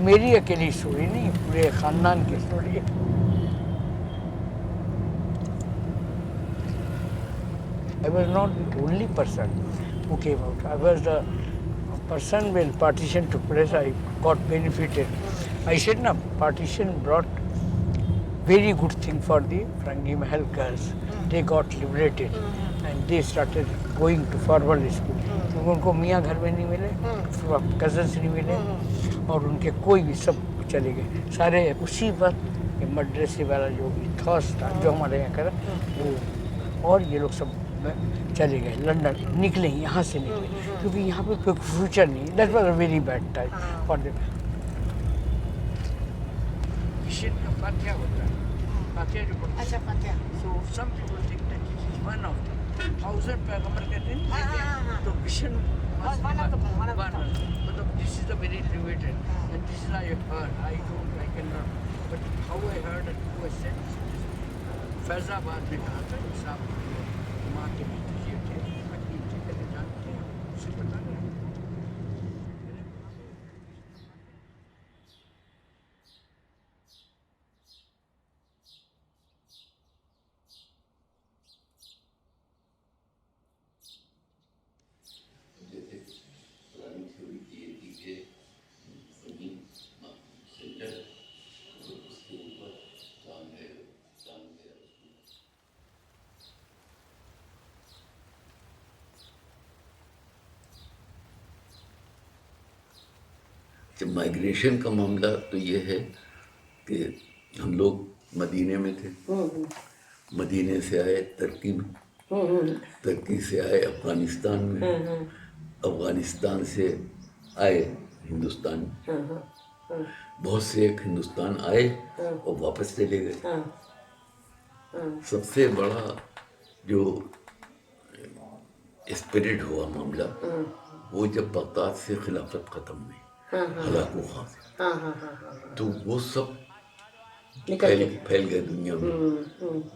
मेरी अकेली स्टोरी नहीं, पूरे खानदान की स्टोरी है। I was not the only person who came out. I was the person when partition took place, I got benefited. I said, no, partition brought very good thing for the Frangi Mahal girls. They got liberated and they started going to formal school. क्योंकि उनको मियाँ घर में नहीं मिले, cousins नहीं मिले और उनके कोई भी सब चले गए सारे उसी वक्त। ये मद्रासी वाला जो थॉस था जो हमारे यहाँ करा वो, और ये लोग सब चले गए लंदन, निकले यहाँ से निकले क्योंकि यहाँ पे कोई फ्यूचर नहीं। That was a very bad time for them. Kishan का फातिहा होता है, फातिहा जो पढ़ते हैं। अच्छा फातिहा। So some people think that this is one of 1000 पैगंबर के दिन तो किशन मतलब this is a very limited and this is I heard, I don't, I can not, but how I heard and who was said Faizabad में कहा था साहब माँ के ये थे हकीम थे, पहले जानते हैं उसे पता नहीं। जब माइग्रेशन का मामला तो ये है कि हम लोग मदीने में थे, मदीने से आए टर्की में, टर्की से आए अफगानिस्तान में, अफगानिस्तान से आए हिंदुस्तान में। बहुत से एक हिंदुस्तान आए और वापस चले गए। सबसे बड़ा जो स्पिरिट हुआ मामला वो जब बगदाद से खिलाफत खत्म हुई हलाकू खां से, तो वो सब फैल गए दुनिया में।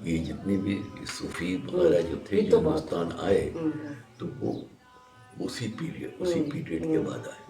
ये जितने भी सूफी वगैरह जो थे जो हिंदुस्तान आए तो वो उसी पीरियड के बाद आए।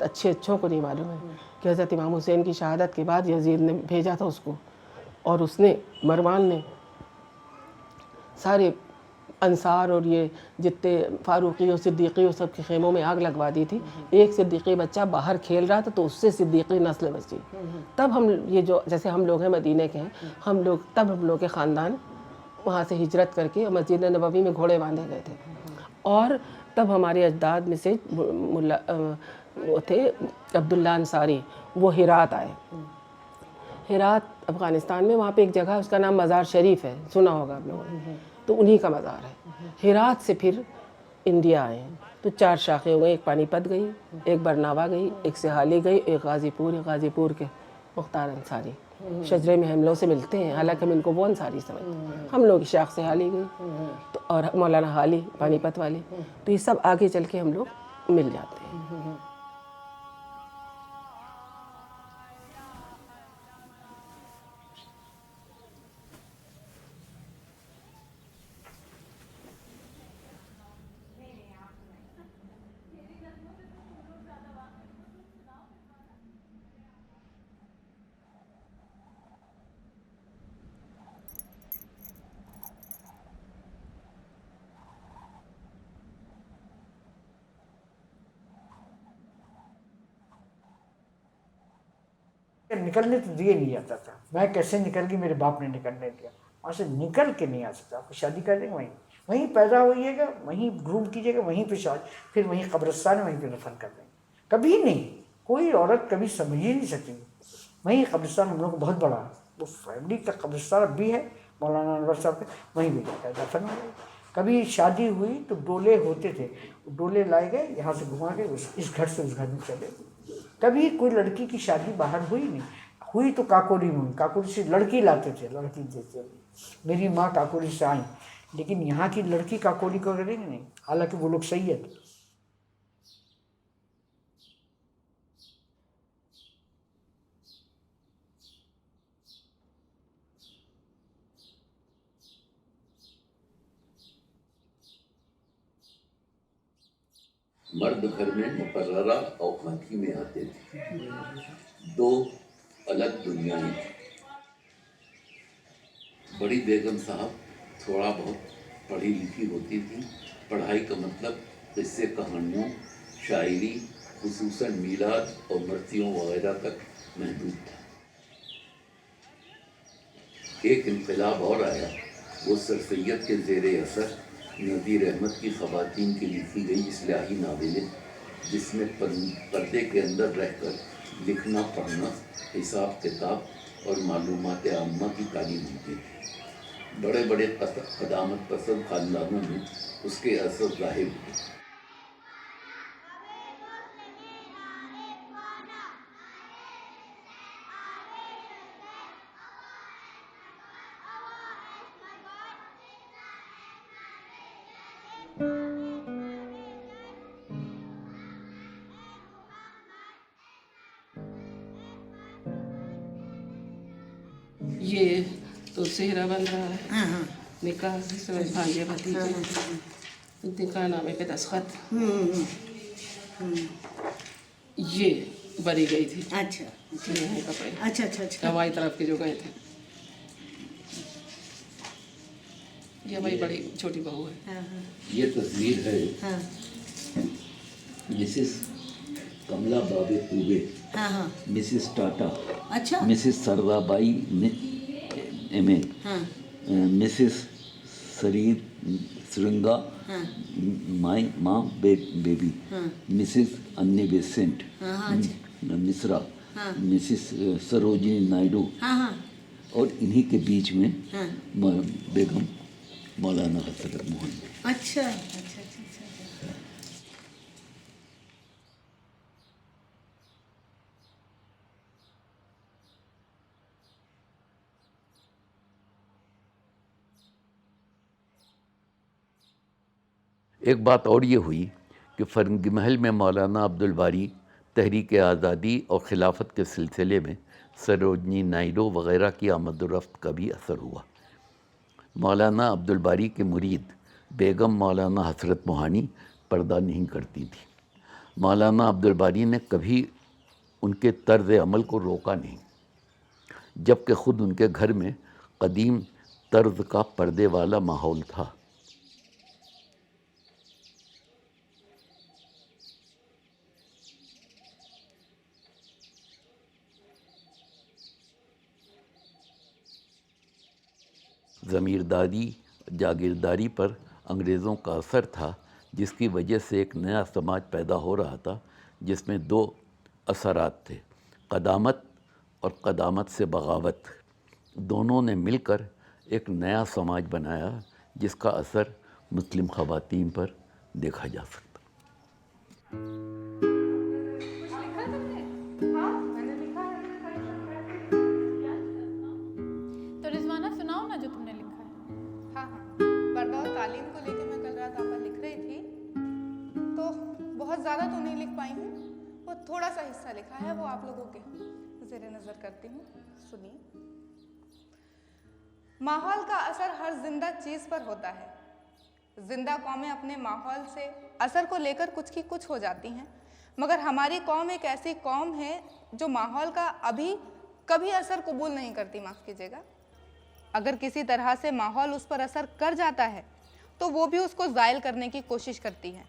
अच्छे अच्छों को नहीं मालूम है कि हज़रत इमाम हुसैन की शहादत के बाद यजीद ने भेजा था उसको, और उसने मरवान ने सारे अंसार और ये जितने फारूकी और सिद्दीकी और सब के खेमों में आग लगवा दी थी। एक सिद्दीकी बच्चा बाहर खेल रहा था तो उससे सिद्दीकी नस्ल बची। तब हम ये जो जैसे हम लोग हैं मदीने के हैं, हम लोग के ख़ानदान वहाँ से हिजरत करके मस्जिद नबवी में घोड़े बांधे गए थे। और तब हमारे अजदाद में से मुल्ला वो थे अब्दुल्ला अंसारी, वो हिरात आए। हिरात अफ़गानिस्तान में, वहाँ पे एक जगह उसका नाम मज़ार शरीफ है, सुना होगा आप लोगों ने, तो उन्हीं का मज़ार है। हिरात से फिर इंडिया आए तो 4 शाखें हो गई, एक पानीपत गई, एक बरनावा गई, एक सिहाली गई, एक गाज़ीपुर के मुख्तार अंसारी शजरे में हम लोग से मिलते हैं, हालांकि हम इनको वो अंसारी समझते हैं। हम लोग की शाख से हाली गई तो, और मौलाना हाली पानीपत वाली, तो ये सब आगे चल के हम लोग मिल जाते हैं। निकलने तो दिए नहीं जाता था। मैं कैसे निकल गई, मेरे बाप ने निकलने दिया। वहाँ से निकल के नहीं आ सकता। आपको शादी कर देंगे वहीं पैदा होइएगा, वहीं ग्रूम कीजिएगा, वहीं पे शादी, फिर वहीं कब्रिस्तान, वहीं पे दफन कर देंगे। कभी नहीं, कोई औरत कभी समझ ही नहीं सकती। वहीं कब्रिस्तान हम लोग को बहुत बड़ा, वो फैमिली का कब्रिस्तान अब भी है मौलाना अनवर साहब के, वहीं भी जाकर दफन हो गए। कभी शादी हुई तो डोले होते थे, डोले लाए गए, यहाँ से घुमा के इस घर से उस घर में चले। कभी कोई लड़की की शादी बाहर हुई नहीं, हुई तो काकोरी में हुई। काकोरी से लड़की लाते थे, लड़की देते थे। मेरी माँ काकोरी से आई, लेकिन यहाँ की लड़की काकोरी को करेंगे नहीं, हालांकि वो लोग सही है। मर्द घर में मुकर्ररा औकात ही में आते थे। दो अलग दुनियाएं थी। बड़ी बेगम साहब थोड़ा बहुत पढ़ी लिखी होती थी। पढ़ाई का मतलब किस्से कहानियों, शायरी, खुसूसन मीलाद और मर्तियों वगैरह तक महदूद था। एक इनकलाब और आया, वो सर सैयद के ज़ेरे असर नज़ीर अहमद की ख़वातीन की लिखी गई इस्लाही नावेलें, जिसमें पर्दे के अंदर रहकर लिखना पढ़ना, हिसाब किताब और मालूमात आम्मा की तालीम होती थी। बड़े बड़े क़दामत पसंद ख़ानदानों में उसके असर ज़ाहिर हुए। ये तो सेहरा बन रहा है, निकाह सब भांजे भतीजे, निकाह नामे पे दस्तखत। ये बरी गई थी। अच्छा ये कपड़े अच्छा अच्छा अच्छा हमारी तरफ के जो गए थे। ये हमारी बड़ी छोटी बहू है। हाँ हाँ ये तस्वीर है हाँ मिसिस कमला बाबे कुबे, हाँ हाँ मिसिस टाटा, अच्छा मिसिस सरदाबाई एम ए, हाँ मिसिस सरीर श्रृंगा, हाँ माई माँ बेबी, हाँ मिसिस अन्नी बेसेंट, हाँ हाँ अच्छा मिश्रा, हाँ मिसिस सरोजिनी नायडू, हाँ हाँ और इन्हीं के बीच में हाँ बेगम मौलाना हजरत मोहन। अच्छा अच्छा अच्छा अच्छा एक बात और ये हुई कि फरंगी महल में मौलाना अब्दुल बारी तहरीक आज़ादी और खिलाफत के सिलसिले में सरोजनी नायडू वग़ैरह की आमद-ओ-रफ़्त का भी असर हुआ। मौलाना अब्दुल बारी के मुरीद बेगम मौलाना हसरत मोहानी पर्दा नहीं करती थी। मौलाना अब्दुल बारी ने कभी उनके तर्ज़ अमल को रोका नहीं, जबकि ख़ुद उनके घर में कदीम तर्ज़ का पर्दे वाला माहौल था। ज़मींदारी जागीरदारी पर अंग्रेज़ों का असर था, जिसकी वजह से एक नया समाज पैदा हो रहा था, जिसमें दो असरात थे, क़दामत और क़दामत से बगावत। दोनों ने मिलकर एक नया समाज बनाया, जिसका असर मुस्लिम ख़वातीन पर देखा जा सकता। तो रिजवाना सुनाओ ना जो तुमने लिखा है। हाँ हाँ, पर्दा और तालीम को लेकर मैं कल रात आपा लिख रही थी, तो बहुत ज़्यादा तो नहीं लिख पाई हूँ। वो थोड़ा सा हिस्सा लिखा है, वो आप लोगों के ज़ेरे नज़र करती हूँ, सुनिए। माहौल का असर हर जिंदा चीज़ पर होता है। जिंदा कौमें अपने माहौल से असर को लेकर कुछ की कुछ हो जाती हैं, मगर हमारी कौम एक ऐसी कौम है जो माहौल का कभी असर कबूल नहीं करती। माफ़ कीजिएगा, अगर किसी तरह से माहौल उस पर असर कर जाता है तो वो भी उसको ज़ायल करने की कोशिश करती है।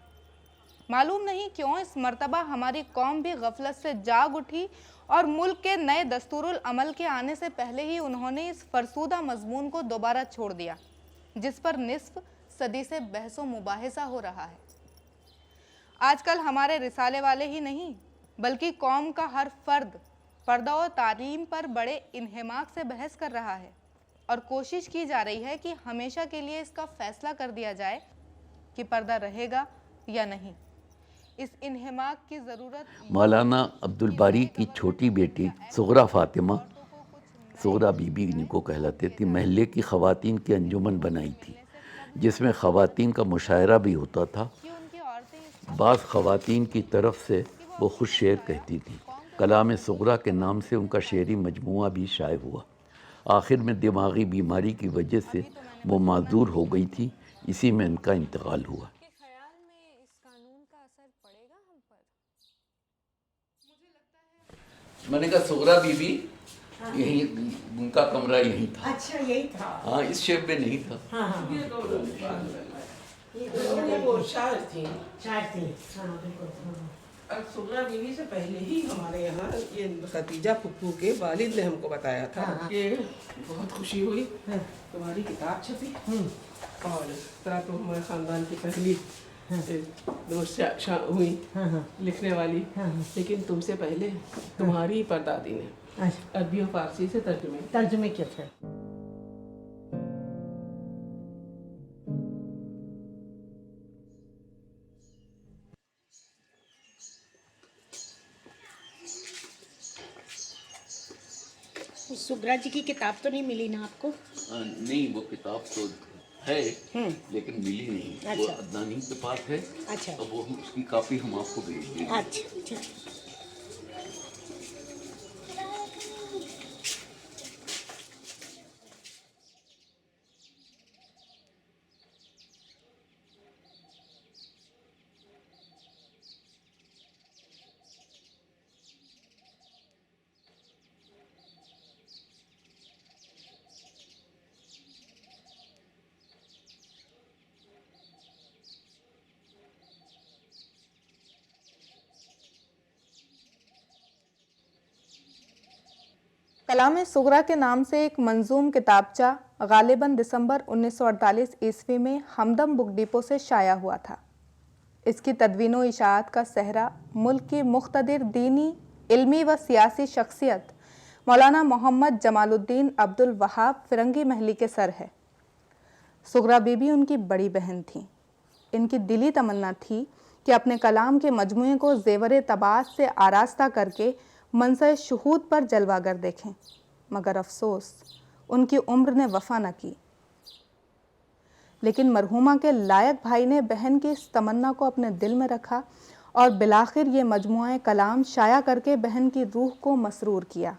मालूम नहीं क्यों इस मर्तबा हमारी कौम भी गफलत से जाग उठी और मुल्क के नए दस्तूरुल अमल के आने से पहले ही उन्होंने इस फरसूदा मजमून को दोबारा छोड़ दिया, जिस पर निस्फ सदी से बहसो मुबाहिसा हो रहा है। आजकल हमारे रिसाले वाले ही नहीं बल्कि कौम का हर फर्द पर्दा और तालीम पर बड़े इन्हिमाक से बहस कर रहा है और कोशिश की जा रही है कि हमेशा के लिए इसका फैसला कर दिया जाए कि पर्दा रहेगा या नहीं। इस इन्हिमाक की ज़रूरत मौलाना अब्दुल बारी की छोटी बेटी सुगरा फातिमा, सुगरा बीबी इनको कहलाते थे, महल्ले की ख़वातीन की अंजुमन बनाई थी जिसमें ख़वातीन का मुशायरा भी होता था। कि उनकी औरतें बाज़ ख़वातीन की तरफ से वो खुद शेर कहती थी। कलाम सुगरा के नाम से उनका शेरी मजमुआ भी शाये हुआ। आखिर में दिमागी बीमारी की वजह से वो माजूर हो गई थी, इसी में इनका इंतकाल हुआ। मैंने कहा सुगरा बीबी यही, उनका कमरा यही था। अच्छा यही था। हाँ, इस शेप में नहीं था। ये वो शायर थी। शायद थी। हाँ बिल्कुल। हाँ। और सुगरा बीवी से पहले ही हमारे यहाँ ये खतीजा फुप्पू के वालिद ने हमको बताया था कि बहुत खुशी हुई, तुम्हारी किताब छपी और तरह तो हमारे ख़ानदान की पहली दोस्त हुई लिखने वाली, लेकिन तुमसे पहले तुम्हारी परदादी ने अच्छा अरबी और फारसी से तर्जुमे किए थे। सुगरा जी की किताब तो नहीं मिली ना आपको? नहीं, वो किताब तो है लेकिन मिली नहीं। वो अच्छा। अदनानी के पास है। अच्छा। अब वो उसकी कापी हम आपको भेज देंगे। अच्छा अच्छा। कलाम सुगरा के नाम से एक मंजूम किताबचा गालिबन दिसंबर 1948 ईस्वी में हमदम बुक डिपो से शाया हुआ था। इसकी तदवीनो इशाअत का सहरा मुल्क की मुख्तदिर दीनी, इल्मी व सियासी शख्सियत मौलाना मोहम्मद जमालुद्दीन अब्दुल वहाब फिरंगी महली के सर है। सुगरा बीबी उनकी बड़ी बहन थी। इनकी दिली तमन्ना थी कि अपने कलाम के मजमूए को ज़ेवर तबास से आरास्ता करके मंज़र शुहूद पर जलवागर देखें, मगर अफसोस उनकी उम्र ने वफ़ा न की। लेकिन मरहूमा के लायक भाई ने बहन की इस तमन्ना को अपने दिल में रखा और बिलाखिर ये मजमुआ कलाम शाया करके बहन की रूह को मसरूर किया।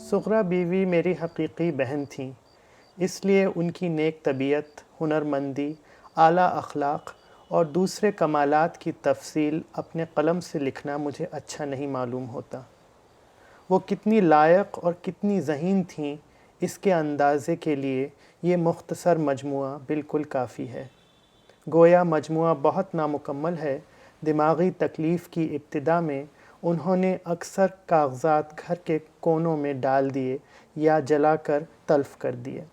सुगरा बीवी मेरी हकीकी बहन थीं, इसलिए उनकी नेक तबीयत, हुनरमंदी, आला अखलाक और दूसरे कमालात की तफसील अपने कलम से लिखना मुझे अच्छा नहीं मालूम होता। वो कितनी लायक और कितनी ज़हीन थीं, इसके अंदाज़े के लिए ये मुख्तसर मजमुआ बिल्कुल काफ़ी है। गोया मजमुआ बहुत नामुकम्मल है। दिमागी तकलीफ़ की इब्तिदा में उन्होंने अक्सर कागज़ात घर के कोनों में डाल दिए या जलाकर तल्फ़ कर दिए।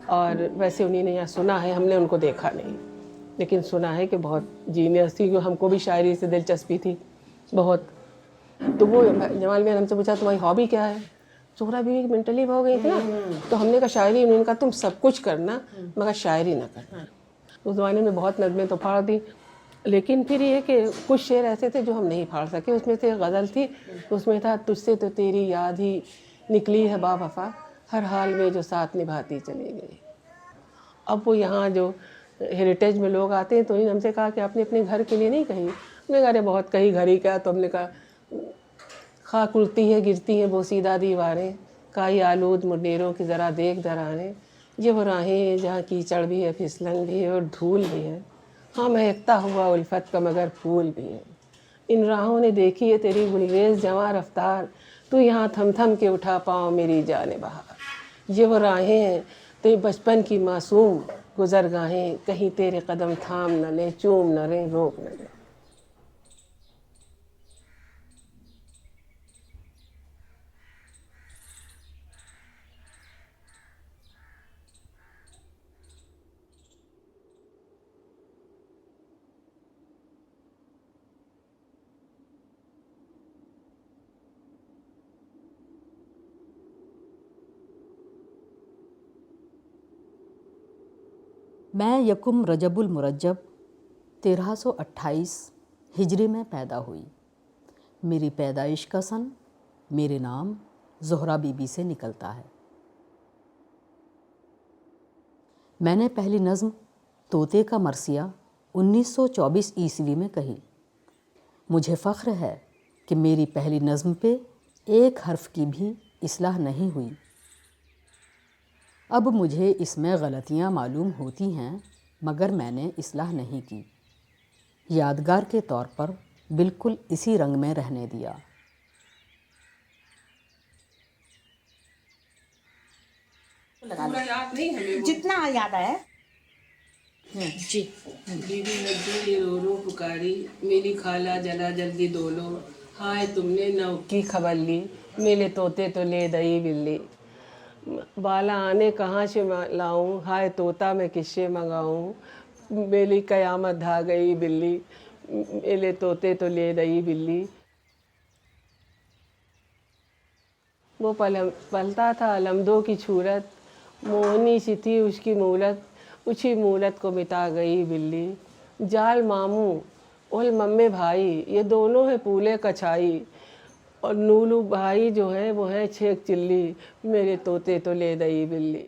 और वैसे उन्हीं ने यहाँ सुना है, हमने उनको देखा नहीं, लेकिन सुना है कि बहुत जीनियस थी, हमको भी शायरी से दिलचस्पी थी बहुत। तो वो जमाल में हमसे पूछा तुम्हारी हॉबी क्या है? सुगरा बीवी मेंटली हो गई थी ना, तो हमने कहा शायरी। उन्होंने कहा तुम सब कुछ करना मगर शायरी ना करना। उस ज़माने में बहुत नज़में तो फाड़ दी, लेकिन फिर ये कि कुछ शेर ऐसे थे जो हम नहीं फाड़ सके। उसमें से गज़ल थी, उसमें था तुझसे तो तेरी याद ही निकली है बावफा, हर हाल में जो साथ निभाती चली गई। अब वो यहाँ जो हेरिटेज में लोग आते हैं तो इन्होंने हमसे कहा कि आपने अपने घर के लिए नहीं कही। हमने कहा अरे बहुत कही, घर ही क्या। तो हमने कहा खाक उड़ती है गिरती हैं बोसीदा दीवारें, काई आलूद मुंडेरों की ज़रा देख दराने, ये वो राहें जहाँ कीचड़ भी है, फिसलन भी है और धूल भी है। हाँ महकता हुआ उल्फत का मगर फूल भी है। इन राहों ने देखी है तेरी गुलरेज जवां रफ्तार, तू यहाँ थम थम के उठा पाओ मेरी जाने बहार। ये वो राहें हैं तेरे बचपन की मासूम गुजरगाहें, कहीं तेरे कदम थाम न ले, चूम न ले, रोक न ले। मैं यकुम रजबुल मुरज्जब 1328 हिजरी में पैदा हुई। मेरी पैदाइश का सन मेरे नाम ज़ोहरा बीबी से निकलता है। मैंने पहली नज़्म तोते का मरसिया 1924 ईस्वी में कही। मुझे फ़ख्र है कि मेरी पहली नज़्म पे एक हर्फ की भी इस्लाह नहीं हुई। अब मुझे इसमें गलतियां मालूम होती हैं, मगर मैंने इस्लाह नहीं की। यादगार के तौर पर बिल्कुल इसी रंग में रहने दिया। पूरा याद नहीं हमें। जितना याद आया जी। बीबी लड्डू ये रो रो पुकारी, मेरी खाला जला जल्दी दोलो, हाय तुमने नौ की खबर ली, मेरे तोते तो ले दई बिल्ली। बाला आने कहाँ से लाऊं, हाय तोता मैं किससे मंगाऊं, मेरी कयामत ढा गई बिल्ली, मेरे तोते तो ले दई बिल्ली। वो पलता था अलमदों की छूरत, मोहनी सी थी उसकी मूरत, उसी मूरत को मिटा गई बिल्ली। जाल मामू और मम्मे भाई ये दोनों है पूले कछाई, और नूलू भाई जो है वो है छेक चिल्ली, मेरे तोते तो ले दई बिल्ली।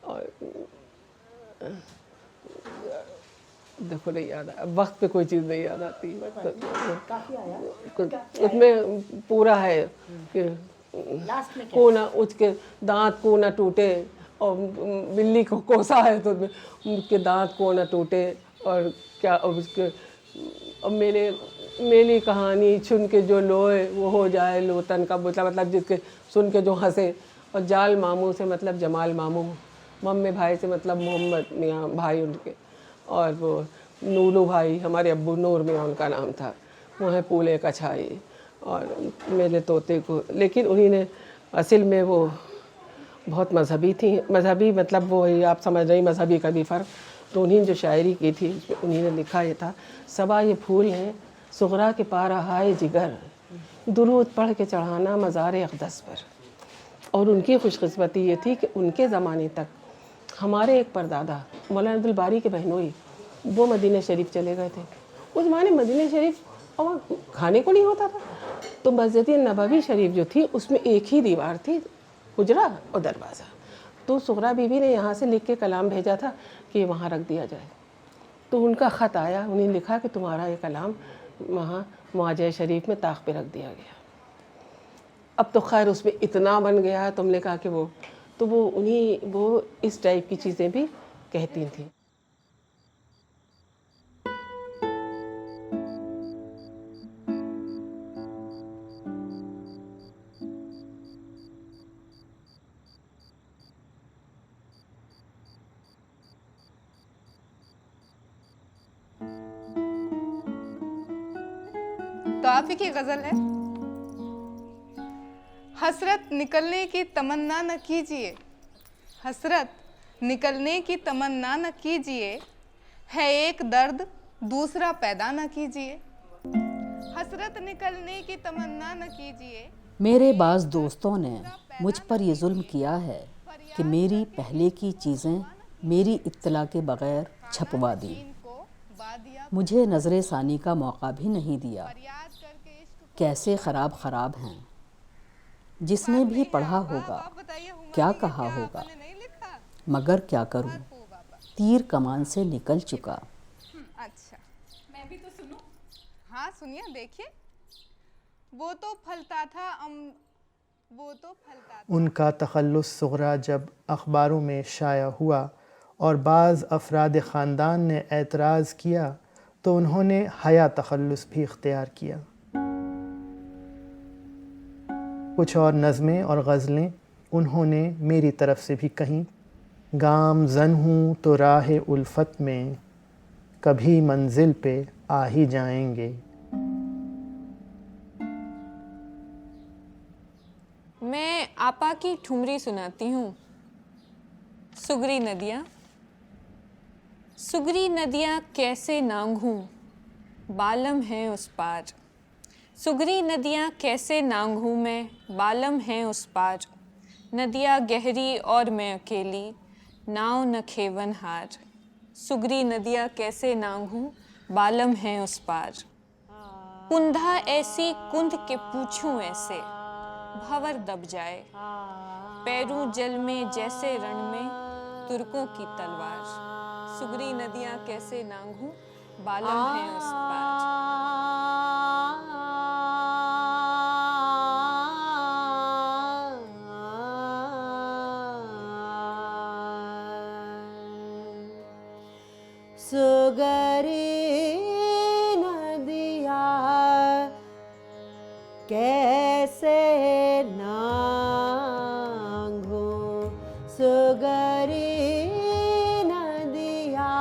और देखो नहीं याद आ, वक्त पे कोई चीज़ नहीं याद आती। उसमें पूरा है कि को ना उसके दांत को ना टूटे, और बिल्ली को कोसा है तो उसके दांत को ना टूटे, और क्या उसके और मेरी कहानी सुन के जो लोए वो हो जाए लोतन का बुतला, मतलब जिसके सुन के जो हंसे। और जाल मामू से मतलब जमाल मामू, मम्मे भाई से मतलब मोहम्मद मियाँ भाई उनके, और वो नूलू भाई हमारे अब्बू नूर मियाँ उनका नाम था, वो है पूले कछाई। और मेरे तोते को, लेकिन उन्हीं ने असल में वो बहुत मजहबी थी, मजहबी मतलब वो ही आप समझ रही मजहबी का भी फ़र्क। तो उन्हीं ने जो शायरी की थी उन्हीं ने लिखा ये था, सबा ये फूल हैं सुगरा के पारा हाय जिगर, दुरूद पढ़ के चढ़ाना मज़ार अक़दस पर। और उनकी खुशकिस्मती ये थी कि उनके ज़माने तक हमारे एक परदादा मौलाना अब्दुल बारी के बहनोई वो मदीना शरीफ चले गए थे। उस ज़माने मदीना शरीफ और खाने को नहीं होता था, तो मस्जिद नबवी शरीफ जो थी उसमें एक ही दीवार थी, हुजरा और दरवाज़ा। तो सुगरा बीबी ने यहाँ से लिख के कलाम भेजा था कि वहाँ रख दिया जाए। तो उनका ख़त आया, उन्हें लिखा कि तुम्हारा ये कलाम वहाँ मुआजा शरीफ में ताक पे रख दिया गया। अब तो खैर उसमें इतना बन गया, तुमने कहा कि वो तो वो उन्हीं वो इस टाइप की चीज़ें भी कहती थी। तो आप ही की गजल है, हसरत निकलने की तमन्ना न कीजिए, हसरत निकलने की तमन्ना न कीजिए, है एक दर्द दूसरा पैदा न कीजिए, हसरत निकलने की तमन्ना न कीजिए। मेरे बाज़ दोस्तों ने मुझ पर ये जुल्म किया है कि मेरी पहले की चीज़ें मेरी इत्तला के बग़ैर छपवा दी, मुझे नज़र सानी का मौका भी नहीं दिया। कैसे ख़राब हैं, जिसने भी पढ़ा होगा क्या कहा होगा, मगर क्या करूं, तीर कमान से निकल चुका। अच्छा मैं भी तो सुनूं। हाँ सुनिए, देखिए वो तो फलता था वो तो फलता उनका तखल्लुस सुगरा जब अखबारों में शाया हुआ और बाज़ अफराद ख़ानदान ने एतराज़ किया तो उन्होंने हया तखल्लुस भी इख्तियार किया। कुछ और नज़में और गज़लें उन्होंने मेरी तरफ से भी कहीं। गाम ज़न हूँ तो राह उल्फत में, कभी मंजिल पे आ ही जाएंगे। मैं आपा की ठुमरी सुनाती हूँ। सुगरी नदियाँ। सुगरी नदियाँ कैसे नांगूं, बालम है उस पार। सुगरी नदियाँ कैसे नांगूं मैं, बालम है उस पार। नदियाँ गहरी और मैं अकेली, नाव न खेवन हार। सुगरी नदियाँ कैसे नांगूं, बालम है उस पार। कुंधा ऐसी कुंध के पूछूं ऐसे, भंवर दब जाए। पैरों जल में जैसे रण में तुर्कों की तलवार। सुगरी नदियाँ कैसे नांगूं, बालम है उस पार। सुगरी नदिया कैसे नांगू, सुगरी नदिया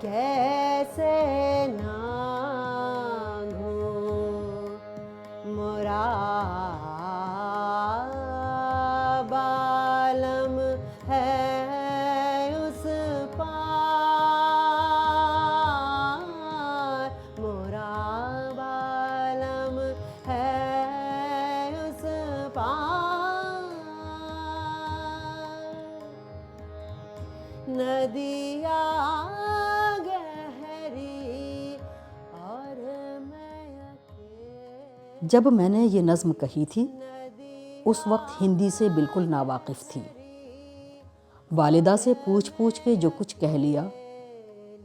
कैसे नांगू। मोरा बालम है उस पार, मोरा बालम है उस पार। नदिया गहरी और मैं अकेली। जब मैंने ये नज़्म कही थी उस वक्त हिंदी से बिल्कुल नावाकिफ़ थी। वालिदा से पूछ पूछ के जो कुछ कह लिया,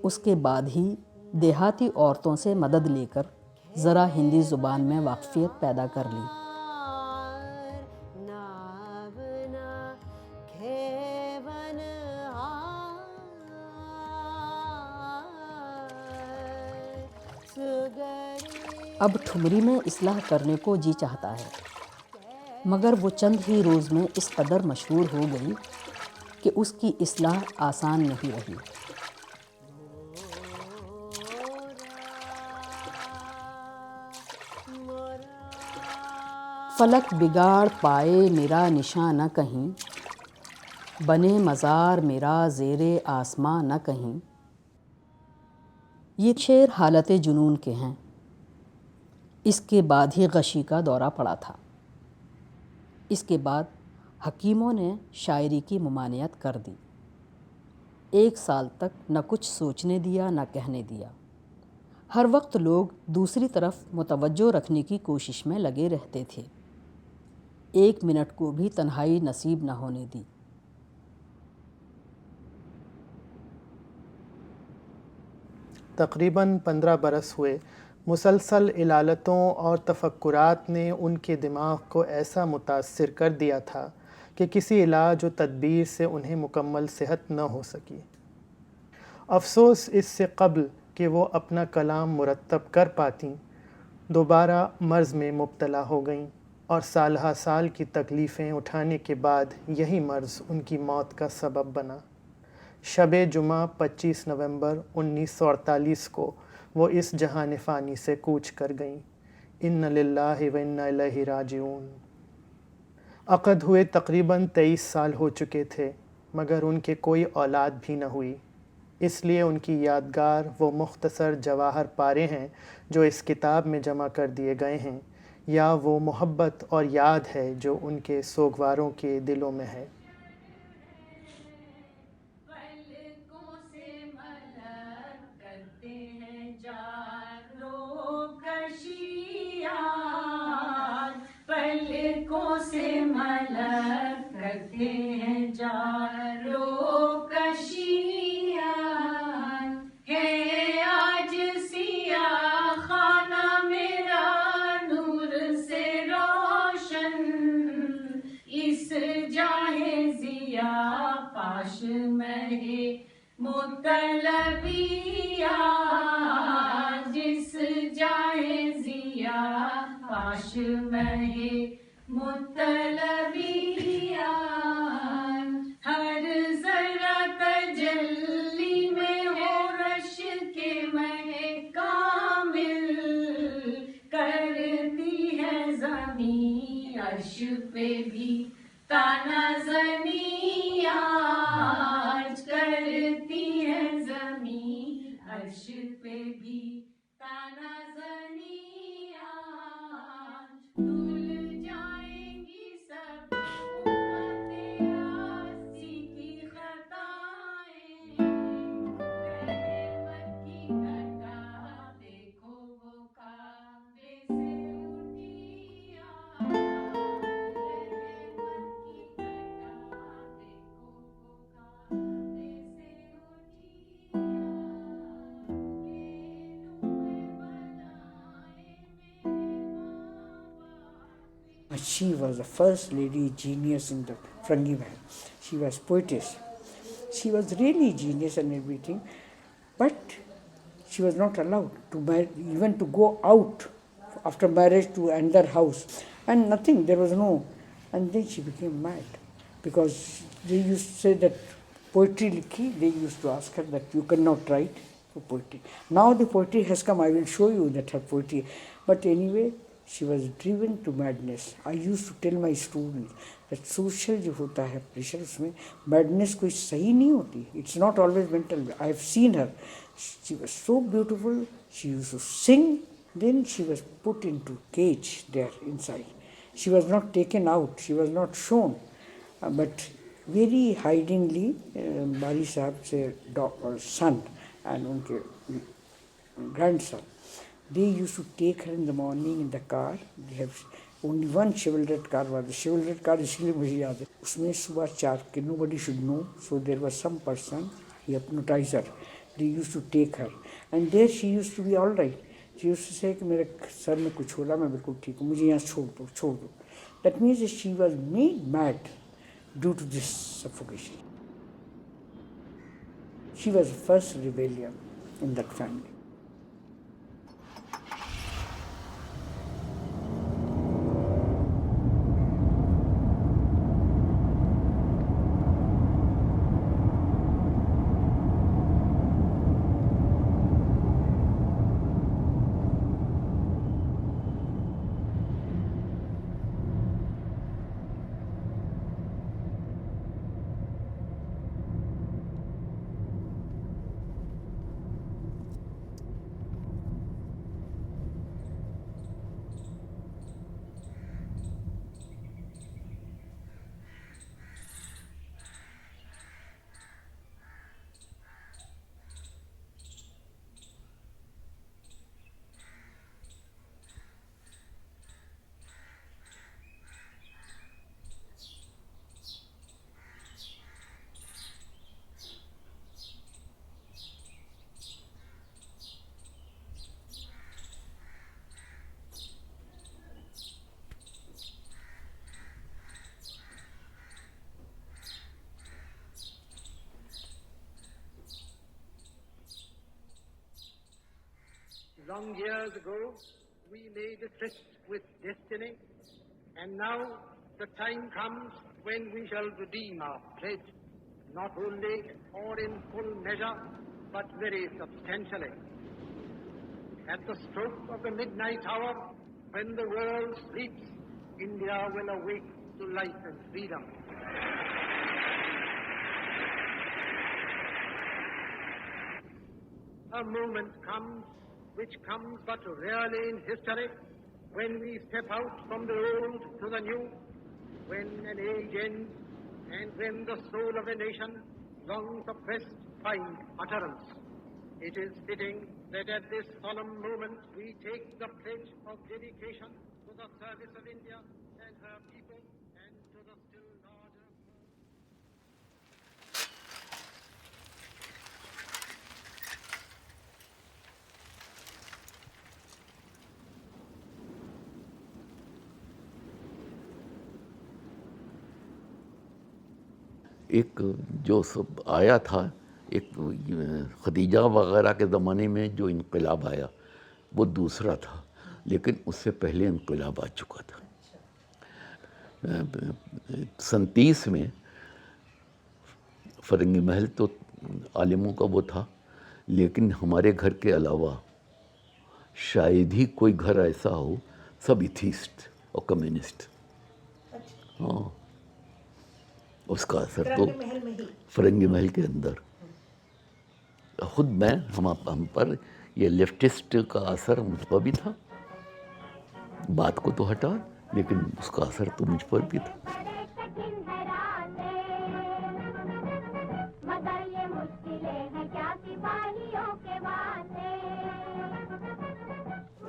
उसके बाद ही देहाती औरतों से मदद लेकर ज़रा हिंदी ज़ुबान में वाक़फ़ियत पैदा कर ली। अब ठुमरी में इस्लाह करने को जी चाहता है, मगर वो चंद ही रोज़ में इस कदर मशहूर हो गई कि उसकी इस्लाह आसान नहीं रही। फलक बिगाड़ पाए मेरा निशान न कहीं, बने मज़ार मेरा ज़ेरे आसमां न कहीं। ये शेर हालत जुनून के हैं। इसके बाद ही गशी का दौरा पड़ा था। इसके बाद हकीमों ने शायरी की ममानियत कर दी। 1 साल तक न कुछ सोचने दिया न कहने दिया। हर वक्त लोग दूसरी तरफ मुतवज्जो रखने की कोशिश में लगे रहते थे। 1 मिनट को भी तन्हाई नसीब न होने दी। तकरीबन 15 बरस हुए। मुसलसल इलालतों और तफक्कुरात ने उनके दिमाग को ऐसा मुतासिर कर दिया था कि किसी इलाज व तदबीर से उन्हें मुकम्मल सेहत न हो सकी। अफसोस इससे कब्ल कि वो अपना कलाम मुरत्तब कर पातीं, दोबारा मर्ज़ में मुब्तला हो गईं और सालहा साल की तकलीफ़ें उठाने के बाद यही मर्ज़ उनकी मौत का सबब बना। शब जुमा 25 नवंबर 1948 को वो इस जहान फ़ानी से कूच कर गईं। इन्ना लिल्लाहि व इन्ना इलैहि राजिऊन। अक़द हुए तकरीबन 23 साल हो चुके थे, मगर उनके कोई औलाद भी न हुई। इसलिए उनकी यादगार वो मुख्तसर जवाहर पारे हैं जो इस किताब में जमा कर दिए गए हैं, या वो मोहब्बत और याद है जो उनके सोगवारों के दिलों में है। पलकों से मलक करते हैं जारो कशियां, है आज सिया खाना मेरा नूर से रोशन। मतलबिया जिस जाए जिया काश महे मुतलबिया हर जरा तजल्ली में हो रश के महे कामिल करती है ज़मी अर्श पे भी ताना ज़निया करती है ज़मी अर्श पे भी ताना ज़निया धुल जाएंगी सब उम्मतें आसी की खताएं रहमत की घटा देखो वो काबे से उठी रहमत की घटा देखो वो काबे से उठी ये नुए बनाए मेरे माँ She was the first lady genius in the Frangi Mahal. She was poetess. She was really genius and everything, but she was not allowed to even to go out after marriage to another house, and nothing. There was no, and then she became mad because they used to say that poetry likhi. They used to ask her that you cannot write for poetry. Now the poetry has come. I will show you that her poetry. But anyway, she was driven to madness. I used to tell my students that social जो होता है pressure उसमें madness कोई सही नहीं होती. It's not always mental. I have seen her. She was so beautiful. She used to sing. Then she was put into cage there inside. She was not taken out. She was not shown. But very hidingly, Bari Sahib's son and उनके grandson, they used to take her in the morning in the car. They have only one Chevrolet car was the Chevrolet car इसलिए मुझे याद है उसमें सुबह 4 के nobody should know, so there was some person, he hypnotized her. They used to take her and there she used to be all right. She used to say कि मेरे sir में कुछ हो रहा मैं बिल्कुल ठीक हूँ मुझे यहाँ छोड़ दो. That means that she was made mad due to this suffocation. She was the first rebellion in that family. Long years ago, we made a tryst with destiny, and now the time comes when we shall redeem our pledge, not only or in full measure, but very substantially. At the stroke of the midnight hour, when the world sleeps, India will awake to life and freedom. A moment comes, which comes but rarely in history, when we step out from the old to the new, when an age ends, and when the soul of a nation, long suppressed, finds utterance. It is fitting that at this solemn moment we take the pledge of dedication to the service of India and her people and to the still larger एक जो सब आया था एक खदीजा वगैरह के ज़माने में जो इनकलाब आया वो दूसरा था, लेकिन उससे पहले इनकलाब आ चुका था। 37 में फरंगी महल तो आलिमों का वो था, लेकिन हमारे घर के अलावा शायद ही कोई घर ऐसा हो, सब एथीस्ट और कम्युनिस्ट। हाँ, उसका असर तो फरंगी महल के अंदर खुद मैं हम पर ये लेफ्टिस्ट का असर मुझ पर भी था। बात को तो हटा, लेकिन उसका असर तो मुझ पर भी था।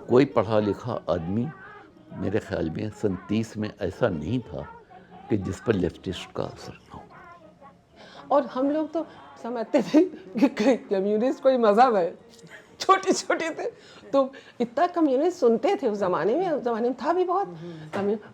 कोई पढ़ा लिखा आदमी मेरे ख्याल में 37 में ऐसा नहीं था कि जिस पर लेफ्टिस्ट का असर ना हो। और हम लोग तो समझते थे कि कम्युनिस्ट कोई मज़हब है, छोटे छोटे थे तो इतना कम्युनिस्ट सुनते थे उस ज़माने में था भी बहुत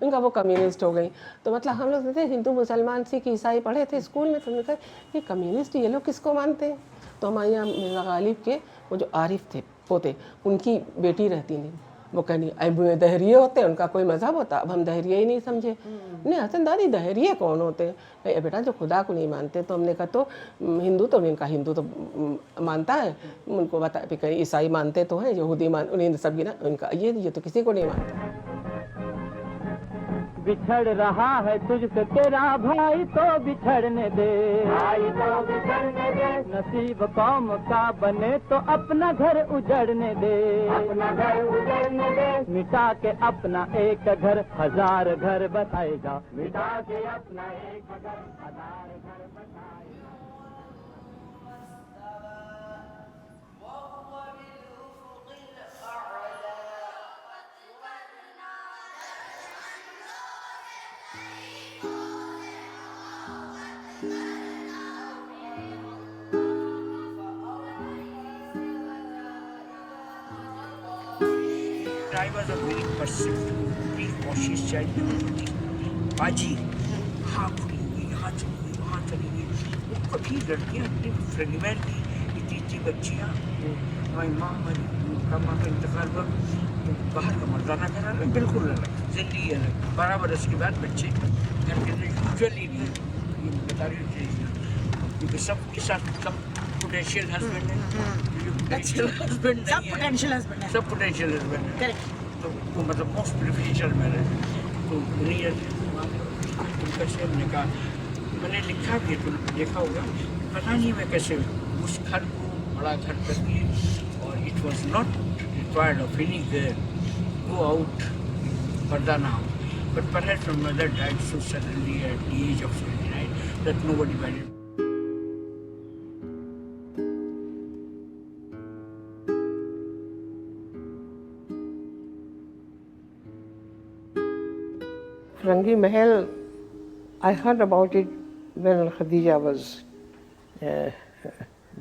उनका, वो कम्युनिस्ट हो गई। तो मतलब हम लोग थे हिंदू मुसलमान सिख ईसाई पढ़े थे स्कूल में, तो हमने कहा ये कम्युनिस्ट ये लोग किसको मानते हैं। तो हमारे यहाँ मिर्ज़ा गालिब के वो जो आरिफ थे पोते, उनकी बेटी रहती नहीं, वो कहनी अब दहरिये होते हैं, उनका कोई मज़हब होता, अब हम दहरिये ही नहीं समझे। नहीं हसन दादी दहरिये कौन होते हैं, बेटा जो खुदा को नहीं मानते। तो हमने कहा तो हिंदू तो उनका हिंदू तो मानता है, उनको बता कहीं ईसाई मानते तो हैं, यहूदी उन्हें सब गिना, उनका ये तो किसी को नहीं मानते। बिछड़ रहा है तुझसे तेरा भाई तो बिछड़ने दे, भाई तो बिछड़ने दे। नसीब कौम का बने तो अपना घर उजड़ने दे, अपना घर उजड़ने दे। मिटा के अपना एक घर 1000 घर बसाएगा, मिटा के अपना एक घर 1000 घर बसाएगा। I was a very persistent, precocious child. बाजी हाँ खुली हुई, यहाँ चली गई, वहाँ चली गई। वो कभी लड़कियाँ अपनी फ्रेंडमैन की इतनी बच्चियाँ, हमारी माँ का इंतकाल हुआ तो बाहर का मर्दाना करा लगा, बिल्कुल अलग जिंदगी अलग। 12 बरस के बाद बच्चे घर के अंदर यूजुअली नहीं, ये बता रही हूँ क्योंकि सबके साथ कम पोटेंशियल हस्बैंड है, पोटेंशियल हस्बैंड नहीं है, सब पोटेंशियल हस्बैंड है, तो मतलब मोस्ट प्रिफरेंशियल मैरिज। तो उन्हीं उनका से हमने कहा, मैंने लिखा भी तो देखा होगा, पता नहीं मैं कैसे उस घर को बड़ा घर कर दिए, और it was not required of any go out पर्दा ना हो, but perhaps my mother died so suddenly at the age of 29 that nobody married. Furungi Mahal, I heard about it when Khadija was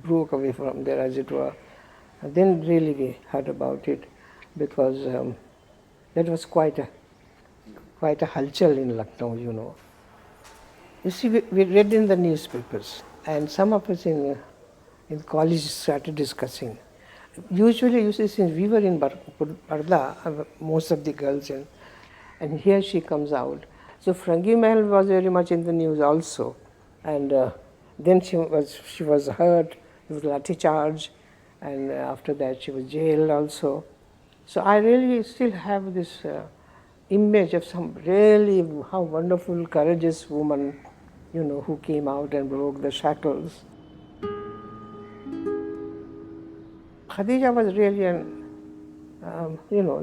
broke away from there, as it were. And then really we heard about it, because that was quite a halchal in Lucknow, you know. You see, we read in the newspapers, and some of us in college started discussing. Usually, you see, since we were in Barda, most of the girls, and here she comes out. So Furungi Mahal was very much in the news also, and then she was hurt with lathi charge, and after that she was jailed also. So I really still have this image of some really how wonderful, courageous woman, you know, who came out and broke the shackles. Khadija was really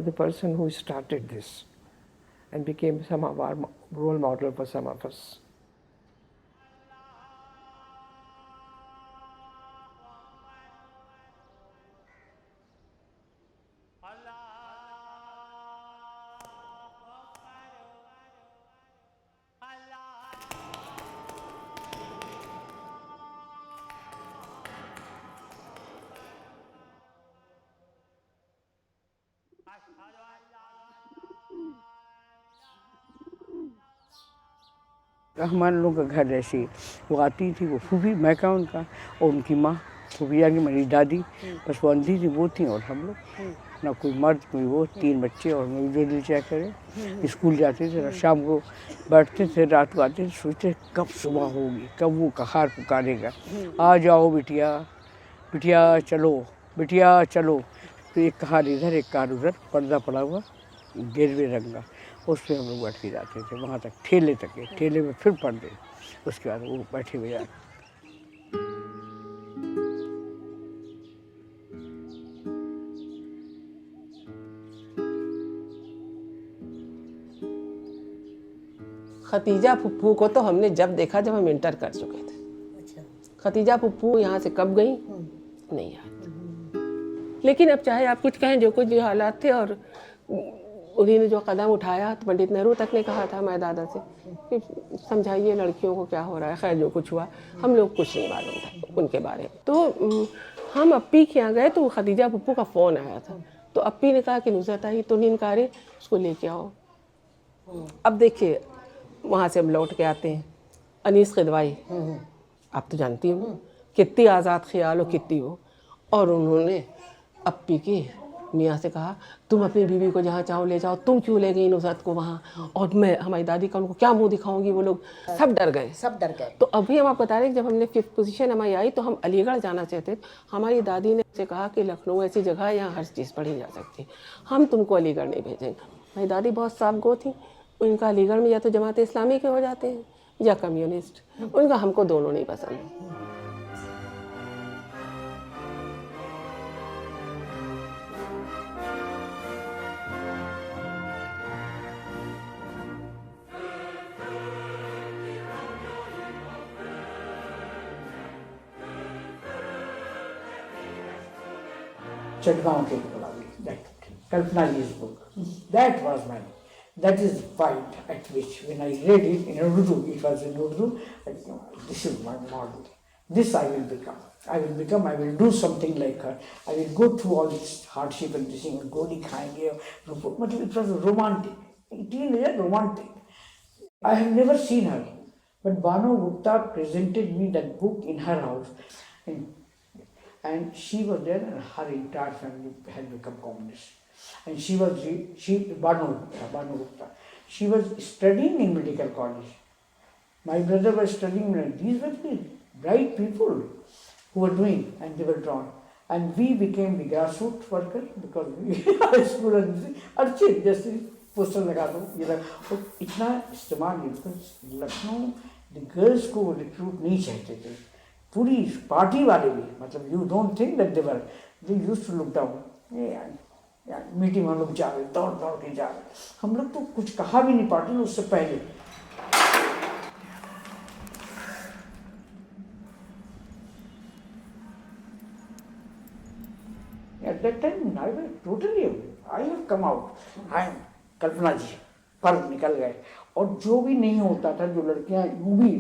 the person who started this and became some of our role model for some of us. हमारे लोगों का घर ऐसे वो आती थी, वो फूफी मैं क्या उनका, और उनकी माँ फूफिया की मेरी दादी, बस वो अंधी थी वो थी, और हम लोग ना कोई मर्द कोई वो, 3 बच्चे और मैं जो दिल चाह करे। स्कूल जाते थे, शाम को बैठते थे, रात को आते थे, सोचते कब सुबह होगी, कब वो कहार पुकारेगा, आ जाओ बिटिया, बिटिया चलो, बिटिया चलो। तो एक कहार इधर एक कहार उधर, पर्दा पड़ा हुआ गेरवे रंग का, उस पर हम लोग बैठ के जाते थे वहाँ तक, ठेले तक के, ठेले में फिर पर्दे, उसके बाद वो बैठे हुए जाते। खतीजा फुप्पू को तो हमने जब देखा जब हम इंटर कर चुके थे। खतीजा फुप्पू यहाँ से कब गई नहीं याद, लेकिन अब चाहे आप कुछ कहें, जो कुछ जो हालात थे और उन्हीं ने जो कदम उठाया, तो पंडित नेहरू तक ने कहा था हमारे दादा से कि समझाइए लड़कियों को क्या हो रहा है। खैर जो कुछ हुआ, हम लोग कुछ नहीं मालूम था उनके बारे में। तो हम अप्पी के यहाँ गए तो खतीजा फुप्पू का फ़ोन आया था, तो अप्पी ने कहा कि नुसरत आई तो निनकारे उसको लेके आओ। अब देखिए वहाँ से हम लौट के आते हैं, अनीस किदवाई आप तो जानती हो कितनी आज़ाद ख्याल हो कितनी हो, और उन्होंने अप्पी की मियाँ से कहा तुम अपनी बीवी को जहाँ चाहो ले जाओ, तुम क्यों ले गई नुसरत को वहाँ, और मैं हमारी दादी का उनको क्या मुंह दिखाऊंगी। वो लोग सब डर गए, सब डर गए। तो अभी हम आपको बता रहे हैं जब हमने 5th पोजीशन हमारी आई तो हम अलीगढ़ जाना चाहते थे। हमारी दादी ने से कहा कि लखनऊ ऐसी जगह है यहाँ हर चीज़ पढ़ी जा सकती, हम तुमको अलीगढ़ नहीं भेजेंगे। हमारी दादी बहुत साफ गो थी, उनका अलीगढ़ में या तो जमात इस्लामी के हो जाते हैं या कम्युनिस्ट, उनका हमको दोनों नहीं पसंद। Chatgaon के that Kalpana ji's book, that was mine. That is point at which when I read it in Urdu, it was in Urdu, I thought, this is my model. This I will become. I will do something like her. I will go through all this hardship and this thing, goli khayenge, but it was romantic. 18 years romantic. I have never seen her, but Banu Gupta presented me that book in her house. And she was there and her entire family had become communist. And Banu Gupta, she was studying in medical college. My brother was studying, these were the bright people who were doing, and they were drawn. And we became the grassroots workers because we high school and अच्छे जैसे poster लगा दो ये लगा, और इतना इस्तेमाल नहीं, because लखनऊ the girls को रिक्रूट नहीं चाहते थे, पूरी पार्टी वाले भी, मतलब you don't think that they used to look down. Meeting हम लोग जा रहे, दौड़ के जा रहे, हम लोग तो कुछ कहा भी नहीं पार्टी में उससे पहले। At that time I was totally, I have come out, I am कल्पना जी, पर्व निकल गए, और जो भी नहीं होता था, जो लड़कियां यूं भी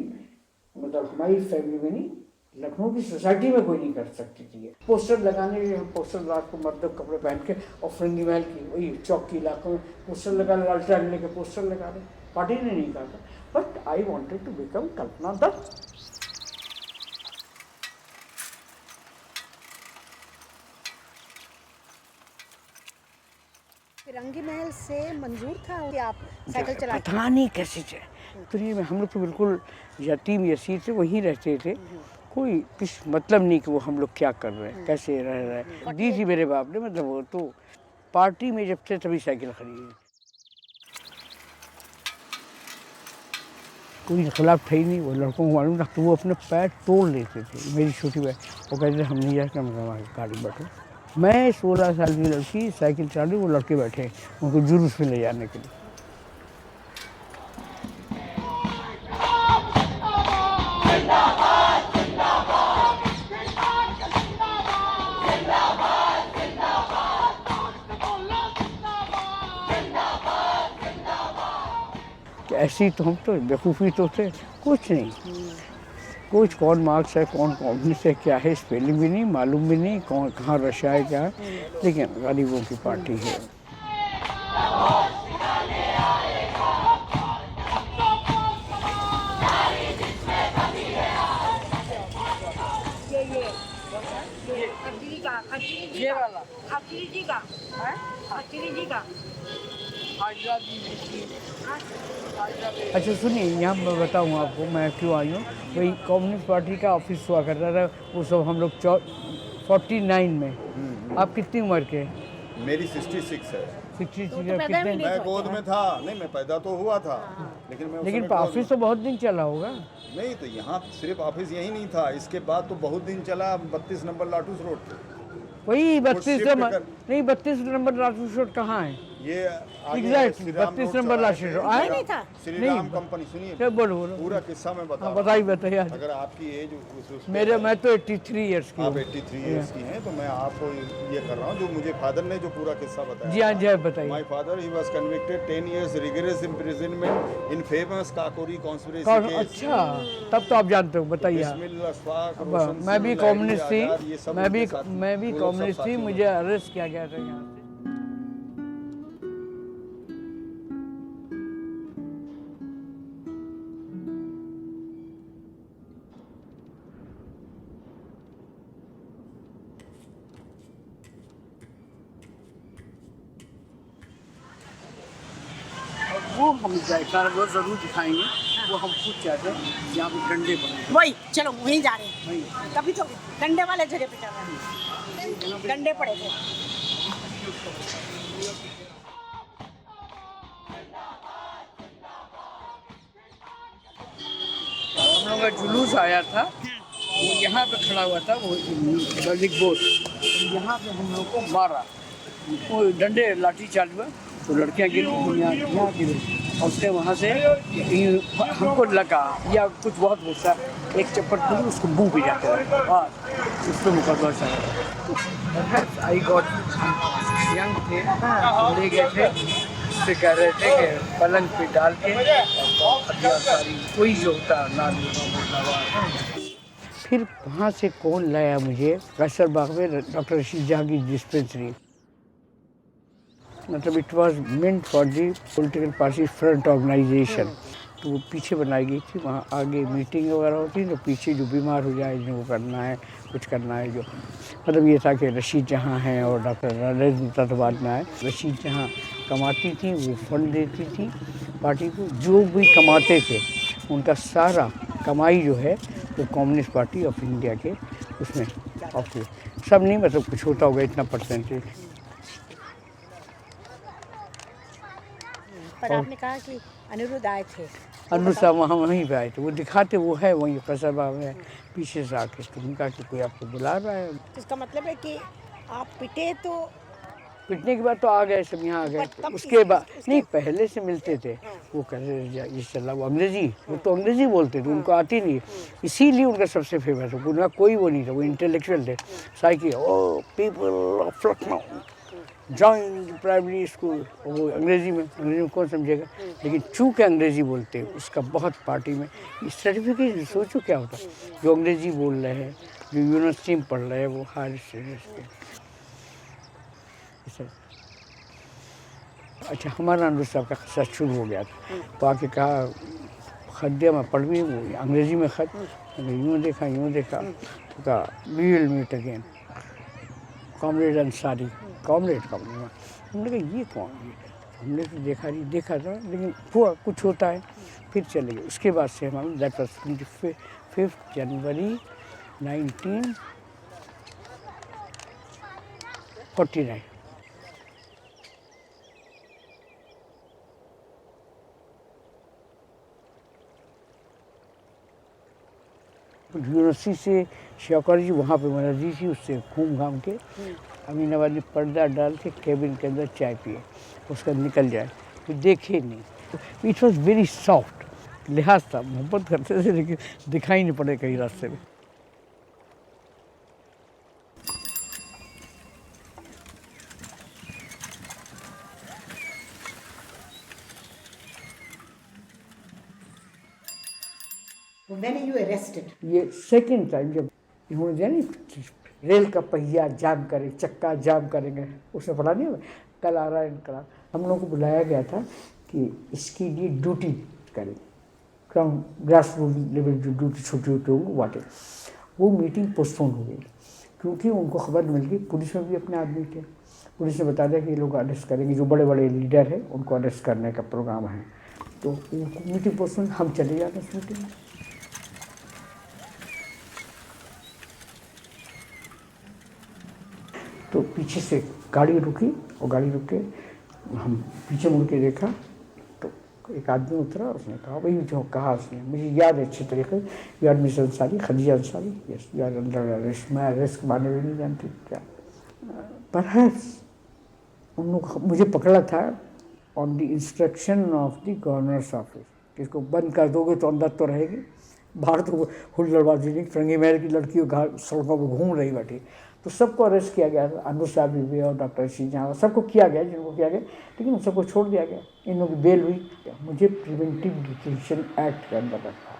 मतलब हमारी फैमिली में नहीं, लखनऊ की सोसाइटी में कोई नहीं कर सकती थी। पोस्टर लगाने के, पोस्टर रात को मर्द कपड़े पहन के, और फिरंगी महल की वही चौक के इलाकों में पोस्टर लगा, लालटेन लेके पोस्टर लगा रहे, पार्टी ने नहीं कहा था, but I wanted to become Kalpana Dutt. Firangi Mahal से मंजूर था कि आप साइकिल चला, पता नहीं कैसे दुनिया में हम लोग तो बिल्कुल यतीम यसीर से वहीं रहते थे, कोई किस मतलब नहीं कि वो हम लोग क्या कर रहे हैं, कैसे रह रहे हैं। दी थी मेरे बाप ने, मतलब वो तो पार्टी में जब थे तभी साइकिल खरीदी, कोई खिलाफ थे ही नहीं। वो लड़कों को मालूम था तो वो अपने पैर तोड़ लेते थे। मेरी छोटी बहन वो कहते थे हम नहीं जाते, हम हमारी गाड़ी बैठो। मैं 16 साल की लड़की साइकिल चला रही, वो लड़के बैठे उनको जुलूस में ले जाने के लिए। ऐसी तो हम तो बेवकूफ़ी तो थे, कुछ नहीं, कुछ कौन मार्क्स है कौन कॉम्युनिस्ट है क्या है स्पेलिंग भी नहीं मालूम, भी नहीं कौन कहाँ रशा है क्या है, लेकिन गरीबों की पार्टी है। ये वाला खत्री जी का है, खत्री जी का। अच्छा सुनिए, यहाँ मैं बताऊँ आपको मैं क्यों आई हूँ। वही कम्युनिस्ट पार्टी का ऑफिस हुआ करता था, वो सब हम लोग 49 में। आप कितनी उम्र के? मेरी 66 है। 66 कितने? मैं गोद में था, नहीं मैं पैदा तो हुआ था, लेकिन ऑफिस तो बहुत दिन चला होगा। नहीं तो यहाँ सिर्फ ऑफिस यही नहीं था, इसके बाद तो बहुत दिन चला 32 नंबर लाटूस रोड पे। वही 32 नंबर, नहीं 32 नंबर लाटूस रोड कहाँ है? ये एग्जैक्ट 32 नंबर लाटूस रोड आए नहीं था। श्री राम कंपनी सुनिए, बोलो पूरा किस्सा मैं बता। बताइए। अगर आपकी एज मैं तो 83 इयर्स की। आप 83 इयर्स की हैं, तो मैं आपको ये कर रहा हूँ जो मुझे फादर ने जो पूरा किस्सा बताया। जी हाँ जी बताइए। My father he was convicted 10 years rigorous imprisonment in famous Kakori conspiracy case. अच्छा, तब तो आप जानते हो, बताइए। मैं भी कम्युनिस्ट थी, मैं भी कम्युनिस्ट थी, मुझे अरेस्ट किया गया था यहाँ से। वो हम जायका वो जरूर दिखाएंगे, वो हम पूछ चाहते हैं यहाँ पे डंडे पड़े। वही चलो वहीं जा रहे हैं, तभी तो डंडे वाले जगह पे जा रहे हैं, डंडे पड़े थे। हम लोग का जुलूस आया था, वो यहाँ पे खड़ा हुआ था, वो बिग बोस, यहाँ पे हम लोग को मारा, वो डंडे लाठी चार्ज हुआ, तो लड़कियाँ गिरी, यहाँ गिरी, और उसके वहाँ से हमको लगा या कुछ बहुत गुस्सा, एक चप्पल खुली उसको मुँह पे जाते रहे, उस पर मुकदमा चला। आई गॉट यंग थे, ले गए थे, उससे कह रहे थे कि पलंग पे डाल के सारी कोई जो होता ना। फिर वहाँ से कौन लाया मुझे कैसर बाग में डॉक्टर रशीद जहाँ की डिस्पेंसरी, मतलब it was meant for the political party front organisation. तो वो पीछे बनाई गई थी, वहाँ आगे मीटिंग वगैरह होती है, तो पीछे जो बीमार हो जाए, जो करना है कुछ करना है, जो मतलब ये था कि रशीद जहाँ हैं और डॉक्टर नरेंद्र गुप्ता तो बाद में आए। रशीद जहाँ कमाती थी वो फंड देती थी पार्टी को, जो भी कमाते थे उनका सारा कमाई जो है वो कम्युनिस्ट पार्टी ऑफ इंडिया के उसमें ऑफ, सब नहीं मतलब कुछ होता होगा इतना परसेंटेज। पर आपने कहा कि अनिरुद्ध आए थे, अनिरुद्ध साहब वहाँ वहीं पे आए थे, वो दिखाते वो है वहीं कैसर बाग में पीछे से आके, तो उनका कि कोई आपको बुला रहा है। इसका मतलब है कि आप पिटे, तो पिटने के बाद तो आ गए सब यहाँ आ गए, उसके बाद नहीं पहले से मिलते थे, वो कहते ये चला वो अंग्रेजी, वो तो अंग्रेजी बोलते थे, उनको आती नहीं, इसीलिए उनका सबसे फेमस हो, उनका कोई वो नहीं था, वो इंटेलेक्चुअल थे। साइकी ओ people of Lucknow join primary school, वो अंग्रेजी में कौन समझेगा, लेकिन चूँकि अंग्रेजी बोलते हैं उसका बहुत पार्टी में सर्टिफिकेट, सोचो क्या होता है, जो अंग्रेजी बोल रहे हैं, जो यूनिवर्सिटी में पढ़ रहे हैं, वो हायर स्टडीज़ के। अच्छा, हमारा अनिरुद्ध साहब का खस्सा शुरू हो गया था, तो आके कहा खत दिया, मैं पढ़ भी वो अंग्रेजी में खत, यूँ देखा तो कहा we will meet again comrade Ansari, comrade हमने कहा ये कौन है, हमने तो देखा था, लेकिन हुआ कुछ होता है, फिर चले गए। उसके बाद से हमारा दैट वाज 25 जनवरी 1949। यूनिवर्सिटी से शौकत जी वहाँ पे मर्जी थी, उससे घूम घाम के अमीनाबाद में पर्दा डाल के केबिन के अंदर चाय पिए, उसका निकल जाए, तो देखे नहीं। इट वॉज वेरी सॉफ्ट, लिहाज था, मोहब्बत करते थे, लेकिन दिखाई नहीं पड़े कहीं रास्ते में। When are you arrested? ये सेकंड टाइम जब इन्होंने जानी रेल का पहिया जाम करे, चक्का जाम करेंगे, उसमें पता नहीं, कल आ रहा है इनकलाब, हम लोगों को बुलाया गया था कि इसके लिए ड्यूटी करें, ग्रास रूट लेवल जो ड्यूटी छोटी होगी वाटे, वो मीटिंग पोस्टपोन हो गई। क्योंकि उनको खबर मिल गई, पुलिस में भी अपने आदमी थे, पुलिस ने बता दिया कि ये लोग अरेस्ट करेंगे, जो बड़े बड़े लीडर हैं उनको अरेस्ट करने का प्रोग्राम है। तो मीटिंग पोस्टपोन, हम चले जाते हैं मीटिंग में। तो पीछे से गाड़ी रुकी और गाड़ी रुक के हम पीछे मुड़ के देखा तो एक आदमी उतरा, उसने कहा, वही जो कहा उसने, मुझे याद है अच्छे तरीके, you are miss Ansari, Khadija Ansari, yes you are under arrest. मैं अरेस्ट के बारे में भी नहीं जानती क्या, परहैप्स उन लोग मुझे पकड़ा था on the instruction of the governors office, कि इसको बंद कर दोगे तो अंदर तो रहेगी, बाहर तो हुल्लड़बाजी नहीं, फिरंगी महल की लड़कियों सड़कों पर घूम रही बैठी। तो सबको अरेस्ट किया गया, अनु साहब भी और डॉक्टर सिंह, सबको किया गया जिनको किया गया, लेकिन उन सबको छोड़ दिया गया, इन लोगों की बेल हुई। मुझे प्रिवेंटिव डिटेंशन एक्ट के अंदर रखा।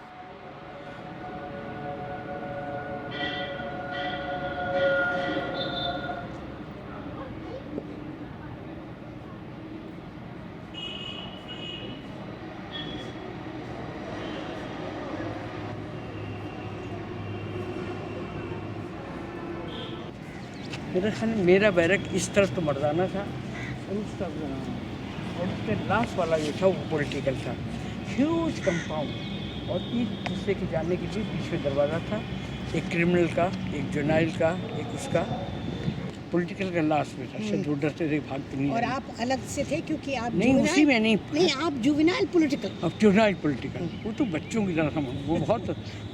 मेरा ख्याल मेरा बैरक इस तरफ तो मर्दाना था और उस तरफ और उसके लास्ट वाला जो था वो पॉलिटिकल था, ह्यूज कंपाउंड, और एक दूसरे के जाने के लिए बीच में दरवाज़ा था, एक क्रिमिनल का, एक जुनाइल का, एक उसका, पॉलिटिकल का लास्ट में था। सब डरते थे, भागते नहीं। और आप अलग से थे क्योंकि आप नहीं, उसी में नहीं, आप जुवेनाइल पॉलिटिकल। अब जुवेनाइल पॉलिटिकल वो तो बच्चों की तरह हम, वो बहुत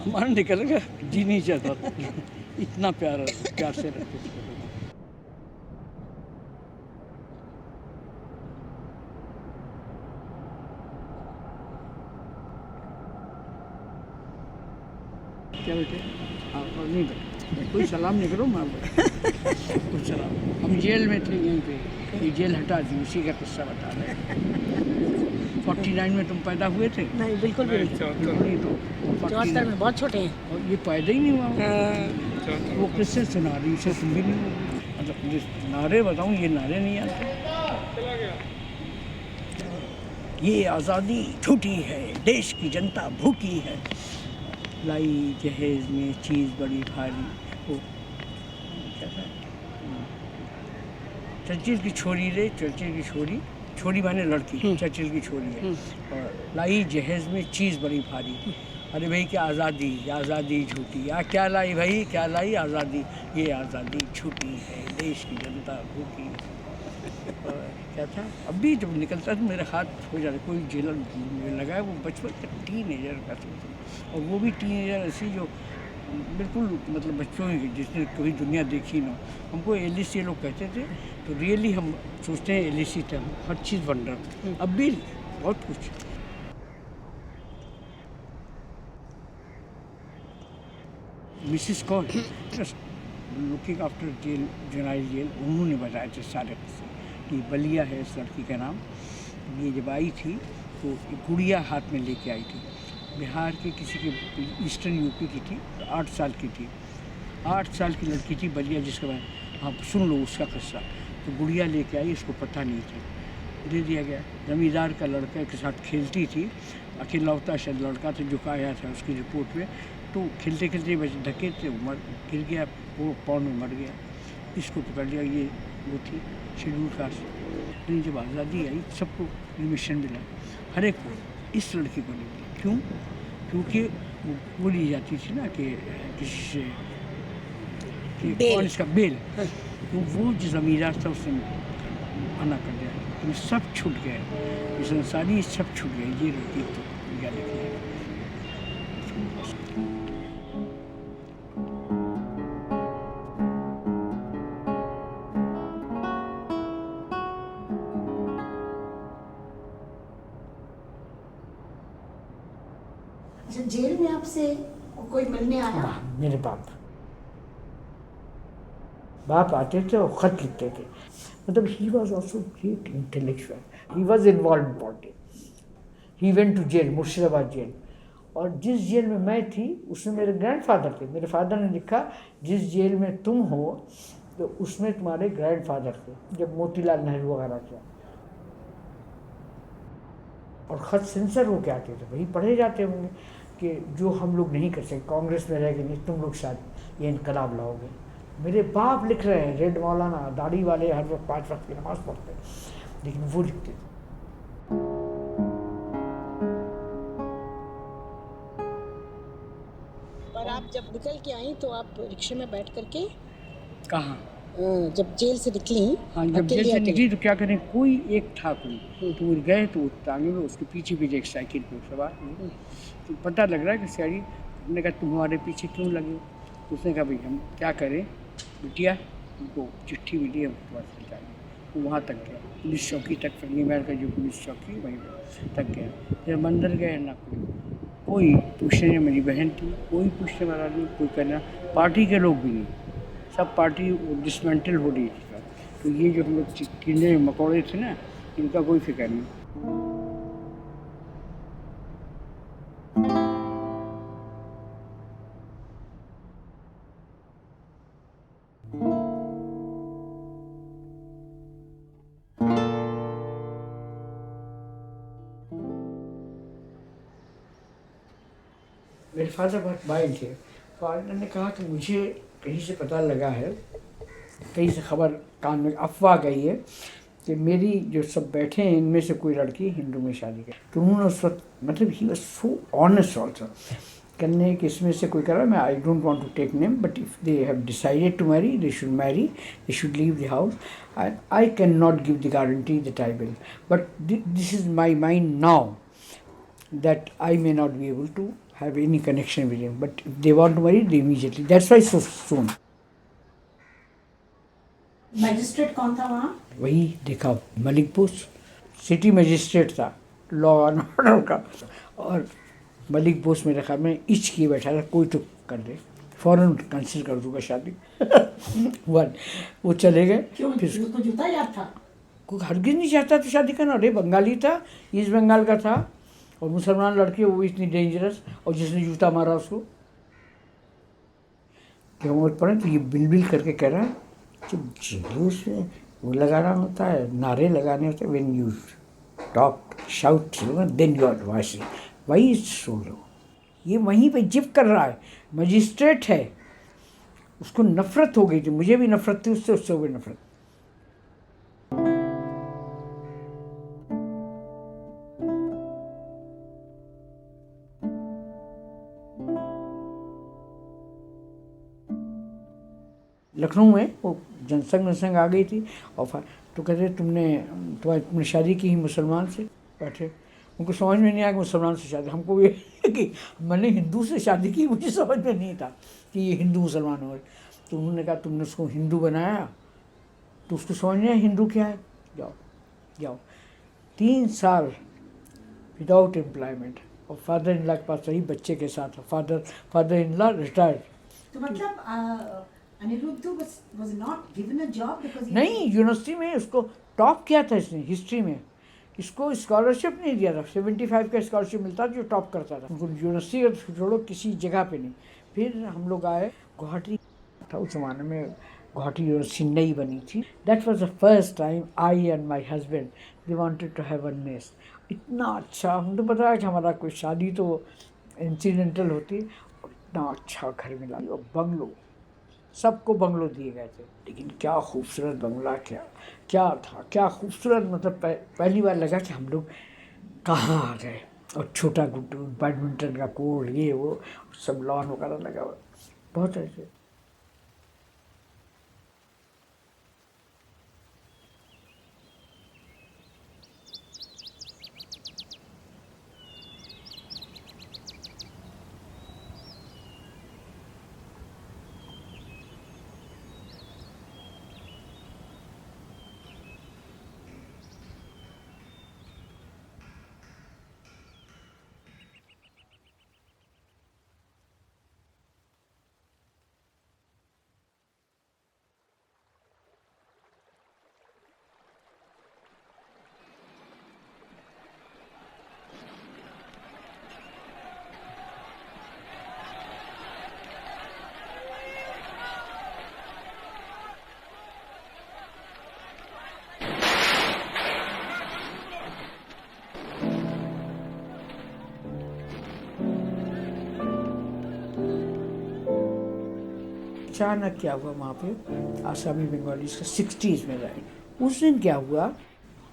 हमारा निकल गया, जी नहीं चाहता था, इतना प्यार से रहते थे। क्या बेटे? और नहीं बेटे, कोई सलाम नहीं करो, मैं कुछ सलाम। हम जेल में थे यहीं पे, ये जेल हटा दी, उसी का किस्सा बता रहे हैं। 49 में तुम पैदा हुए थे? नहीं, बिल्कुल भी नहीं। 74 में बहुत छोटे हैं। और ये पैदा ही नहीं हुआ। वो किससे सुना रही, इसे तुम भी नहीं हो। मतलब नारे बताऊँ, ये नारे नहीं आते। ये आज़ादी झूठी है, देश की जनता भूखी है, लाई जहेज में चीज़ बड़ी भारी, वो क्या था, चर्चिल की छोरी रे, चर्चिल की छोरी, छोरी माने लड़की, चर्चिल की छोरी है, और लाई जहेज में चीज़ बड़ी भारी। अरे भाई क्या आज़ादी, आज़ादी झूठी, क्या लाई भाई, क्या लाई आज़ादी, ये आज़ादी झूठी है, देश की जनता भूखी। क्या था, अभी जब निकलता तो मेरे हाथ हो जाते, कोई जेलर लगा है, वो बचपन का टीनेजर का था, और वो भी टीनेजर ऐसी जो बिल्कुल मतलब बच्चों की, जिसने कभी दुनिया देखी ना। हमको एलिस ये लोग कहते थे, तो रियली हम सोचते हैं एलिसी था, हर चीज़ वंडर। अब भी बहुत कुछ। मिसिस कौन लुकिंग आफ्टर जेल, जुनाइल जेल, उन्होंने बताया थे सारे किस्से कि बलिया है इस लड़की का नाम। ये जब आई थी तो गुड़िया हाथ में लेके आई थी, बिहार के किसी के, ईस्टर्न यूपी की थी, 8 साल की थी, 8 साल की लड़की थी बलिया, जिसके बाद हाँ सुन लो उसका किस्सा। तो गुड़िया लेके आई, इसको पता नहीं था, दे दिया गया। जमींदार का लड़का के साथ खेलती थी, अकेलौता शायद लड़का था जो आया था उसकी रिपोर्ट में, तो खेलते खेलते बस धके थे, गिर गया, वो पौन में मर गया। इसको पकड़ लिया, ये वो थी शेड्यूल कास्ट। लेकिन जब आज़ादी आई सबको रिमिशन मिला, हर एक को, इस लड़की को नहीं मिला। क्यों? क्योंकि वो बोली जाती थी ना कि किसी से कि कौन इसका बेल, तो वो जो ज़मींदार था उसने मना कर दिया, तो सब छूट गए, इस अंसारी सब छूट गए, ये लड़की तो क्या लिखी है। जेल में आपसे कोई मिलने आया? मेरे बाप आते थे और ख़त लिखते थे। मतलब he was also great intellectual, he was involve in politics. He went to jail, Murshidabad jail, और जिस जेल में मैं थी उसमें मेरे ग्रैंडफादर थे। मेरे फादर ने लिखा, जिस जेल में तुम हो तो उसमें तुम्हारे ग्रैंडफादर थे, जब मोतीलाल नेहरू वगैरह थे। और ख़त सेंसर होके आते थे, वही पढ़े जाते होंगे कि जो हम लोग नहीं कर सके, कांग्रेस में रह गए नहीं, तुम लोग शायद ये इनकलाब लाओगे, मेरे बाप लिख रहे हैं, रेड मौलाना, दाढ़ी वाले, हर वक्त 5 वक्त की नमाज पढ़ते हैं, लेकिन वो लिखते थे। और आप जब निकल के आई तो आप रिक्शे में बैठ करके कहाँ? जब जेल से निकली, हाँ, जब जेल से निकली तो क्या करें, कोई एक था कोई, तो वो गए तो टांगे में उसके पीछे पीछे एक साइकिल पे सवार हुए। तो पता लग रहा है कि सियाड़ी, हमने कहा तुम हमारे पीछे क्यों लगे? तो उसने कहा भाई हम क्या करें बिटिया, उनको चिट्ठी मिली, हम पास निकाली। वो वहाँ तक गया, पुलिस चौकी तक, फ्रेंडली मैर का जो पुलिस चौकी वहीं तक गया। जब अंदर गए ना कोई पूछने, मेरी बहन थी, कोई पूछने वाला नहीं, कोई करना, पार्टी के लोग भी नहीं, सब पार्टी डिसमेंटल हो रही थी। तो ये जो हम लोग कीड़े मकोड़े थे ना, इनका कोई फिक्र नहीं। मेरे फादर बहुत माइल्ड थे। फादर ने कहा कि मुझे कहीं से पता लगा है, कहीं से खबर कान में अफवाह गई है कि मेरी जो सब बैठे हैं इनमें से कोई लड़की हिंदू में शादी कर। तो उन्होंने उस वक्त, मतलब he was so honest also, करने कि इसमें से कोई करा, मैं I don't want to take name, but if they have decided to marry, they should marry, they should leave the house, and I can not give the guarantee that I will, but this is my mind now that I may not be able to have any connection with him. But if they want to marry, they immediately. That's why so soon. Magistrate कौन था वहाँ? वही देखा, Malik Bose city magistrate था, law and order का। और मलिक बोस मेरे ख्याल में इच किए बैठा था, कोई तो कर दे, फ़ौरन कैंसिल कर दूंगा शादी। वन, वो चले गए। क्यों? उसको जूता याद था? कोई हरगिज़ नहीं चाहता था शादी करना। अरे बंगाली था, ईस्ट बंगाल का था, और मुसलमान लड़की, वो इतनी डेंजरस, और जिसने जूता मारा उसको। कि हम पढ़े तो ये बिल बिल करके कह रहा है, जब जुलूस में वो लगाना होता है, नारे लगाने होते हैं, when you talk shout then you are voice, वही सोलो। ये वहीं पे जिप कर रहा है, मजिस्ट्रेट है, उसको नफरत हो गई थी, मुझे भी नफरत थी उससे, उससे भी नफरत। लखनऊ में वो जनसंघ आ गई थी, और तो कहते तुमने शादी की ही मुसलमान से। बैठे, उनको समझ में नहीं आया कि मुसलमान से शादी, हमको ये कि मैंने हिंदू से शादी की, मुझे समझ में नहीं था कि ये हिंदू मुसलमान हो। तो उन्होंने कहा तुमने उसको हिंदू बनाया तो उसको समझ नहीं आया हिंदू क्या है, जाओ जाओ। 3 साल विदाउट एम्प्लॉयमेंट, और फादर इन लॉ के पास रही बच्चे के साथ। Father in law retired. तो मतलब Aniruddh was not given a job because he नहीं, यूनिवर्सिटी में उसको टॉप किया था इसने, हिस्ट्री में। इसको स्कॉलरशिप नहीं दिया था, 75 का स्कॉलरशिप मिलता जो टॉप करता था। उनको यूनिवर्सिटी छोड़ो किसी जगह पे नहीं। फिर हम लोग आए गुवाहाटी था, उस ज़माने में गुवाहाटी यूनिवर्सिटी नई बनी थी। That was the first time I and my husband they wanted to have a nest. इतना अच्छा, हमको पता है कि हमारा कोई शादी तो इंसिडेंटल होती, इतना अच्छा घर मिला, और बंगलो, सबको बंगलो दिए गए थे। लेकिन क्या खूबसूरत बंगला, क्या था, क्या खूबसूरत। मतलब पहली बार लगा कि हम लोग कहाँ आ गए। और छोटा गुड्डू, बैडमिंटन का कोर्ट, ये वो सब लॉन वगैरह लगा हुआ, बहुत ऐसे। अचानक क्या हुआ वहाँ पे, आसामी बंगालीज का 60s में रहे। उस दिन क्या हुआ,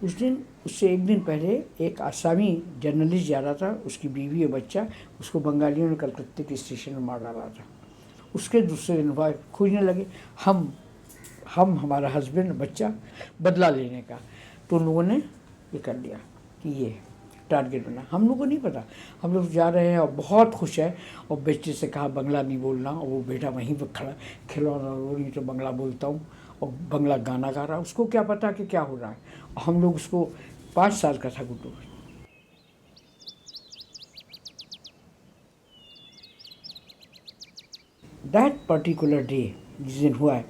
उस दिन उससे एक दिन पहले एक आसामी जर्नलिस्ट जा रहा था, उसकी बीवी और बच्चा, उसको बंगालियों ने कलकत्ते के स्टेशन में मार डाला था। उसके दूसरे दिन वाइफ खोजने लगे, हम हमारा हस्बैंड बच्चा, बदला लेने का। तो उन लोगों ने ये कर लिया कि ये टारगेट बना। हम लोग को नहीं पता, हम लोग जा रहे हैं और बहुत खुश है, और बेटे से कहा बंगला नहीं बोलना, और वो बेटा वहीं पर खड़ा खिलौना रो रही तो बंगला बोलता हूँ, और बंगला गाना गा रहा। उसको क्या पता कि क्या हो रहा है। और हम लोग उसको 5 साल का था गुड्डू। दैट पर्टिकुलर डे जिस दिन हुआ है,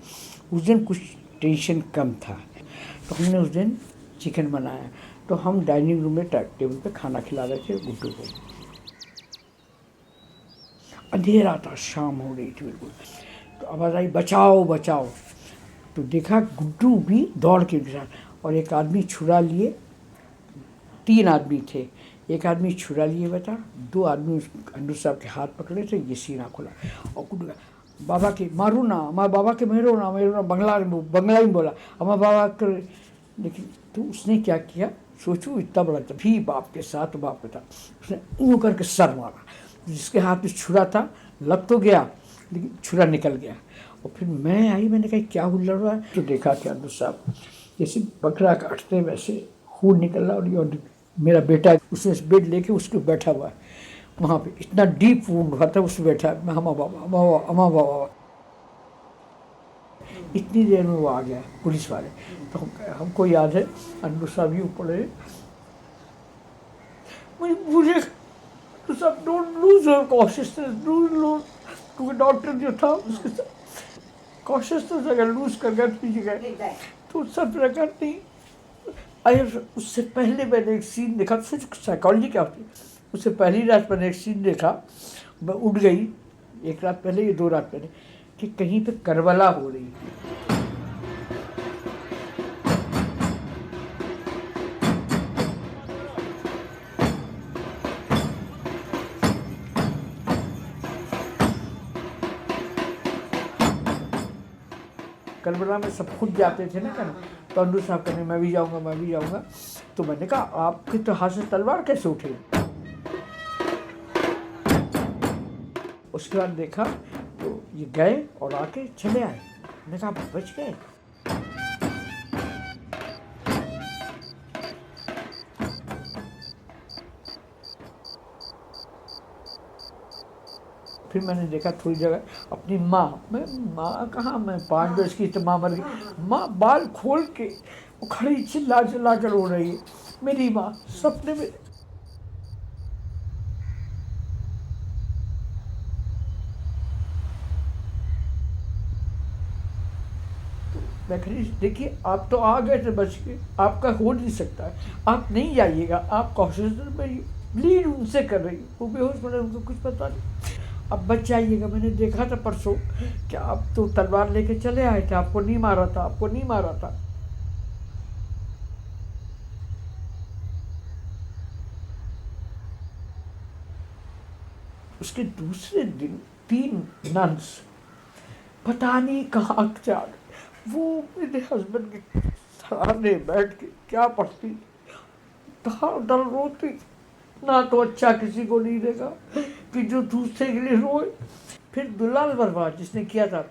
उस दिन कुछ टेंशन कम था, तो हमने उस दिन चिकन बनाया। तो हम डाइनिंग रूम में टेबल पे खाना खिला रहे थे गुड्डू को। अंधेरा था, शाम हो रही थी बिल्कुल। तो आवाज़ आई बचाओ बचाओ। तो देखा गुड्डू भी दौड़ के गिरा, और एक आदमी छुरा लिए, 3 आदमी थे, एक आदमी छुरा लिए बेटा, 2 आदमी अंडू साहब के हाथ पकड़े थे, ये सीना खुला। और गुड्डू बाबा के मारू ना, हमारे बाबा के मेरो ना बंगला ही बोला, हमारे बाबा के। लेकिन तो उसने क्या किया, सोचो इतना बड़ा, तभी बाप के साथ बाप का था, उसने यूँ करके सर मारा। जिसके हाथ में छुरा था लग तो गया, लेकिन छुरा निकल गया। और फिर मैं आई, मैंने कहा क्या हुल्लड़ रहा है। तो देखा कि अंदर साहब जैसे बकरा काटते वैसे खून निकल रहा, और मेरा बेटा उसने बेड लेके उसको बैठा हुआ है वहाँ पे, इतना डीप वुंड हुआ था, उसमें बैठा है, अमा बाबा। इतनी देर में वो आ गया पुलिस वाले। तो हमको याद है अंडू साहब यूँ पड़े, मुझे तो सब डोंट लूज योर कॉन्शियसनेस, क्योंकि डॉक्टर जो था उसके साथ कॉन्शियसनेस अगर लूज कर गया पीछे गए तो सब रखा नहीं। अरे उससे पहले मैंने एक सीन देखा, साइकोलॉजी क्या होती है, उससे पहली रात मैंने एक सीन देखा, मैं उठ गई 1 रात पहले या 2 रात पहले, कि कहीं पे करबला हो रही है। करबला में सब खुद जाते थे ना कहना, तो अंडू साहब कहने मैं भी जाऊंगा। तो मैंने कहा आपके तो हाथ से तलवार कैसे उठे। उसके बाद देखा तो ये गए और आके चले आए, मैंने कहा बच गए। फिर मैंने देखा थोड़ी जगह अपनी माँ, माँ कहाँ, मैं 5 वर्ष की तो माँ मर गई। माँ बाल खोल के वो खड़ी चिल्ला कर रो रही है, मेरी माँ सपने में। मैं खड़ी, देखिए आप तो आ गए थे बच के, आपका हो नहीं सकता है, आप नहीं जाइएगा, आप कॉन्शियसनेस में ब्लीड उनसे कर रही, वो बेहोश पड़े, उनको कुछ पता नहीं, अब बच जाइएगा। मैंने देखा था परसों कि आप तो तलवार लेके चले आए थे, आपको नहीं मारा था। उसके दूसरे दिन 3 नन्स पता नहीं कहाँ जा गए, वो मेरे हस्बैंड के सराहने बैठ के क्या पढ़ती, डल रोती, ना तो अच्छा किसी को नहीं देगा कि जो दूसरे के लिए रोए। फिर दुलाल बर्बाद जिसने किया था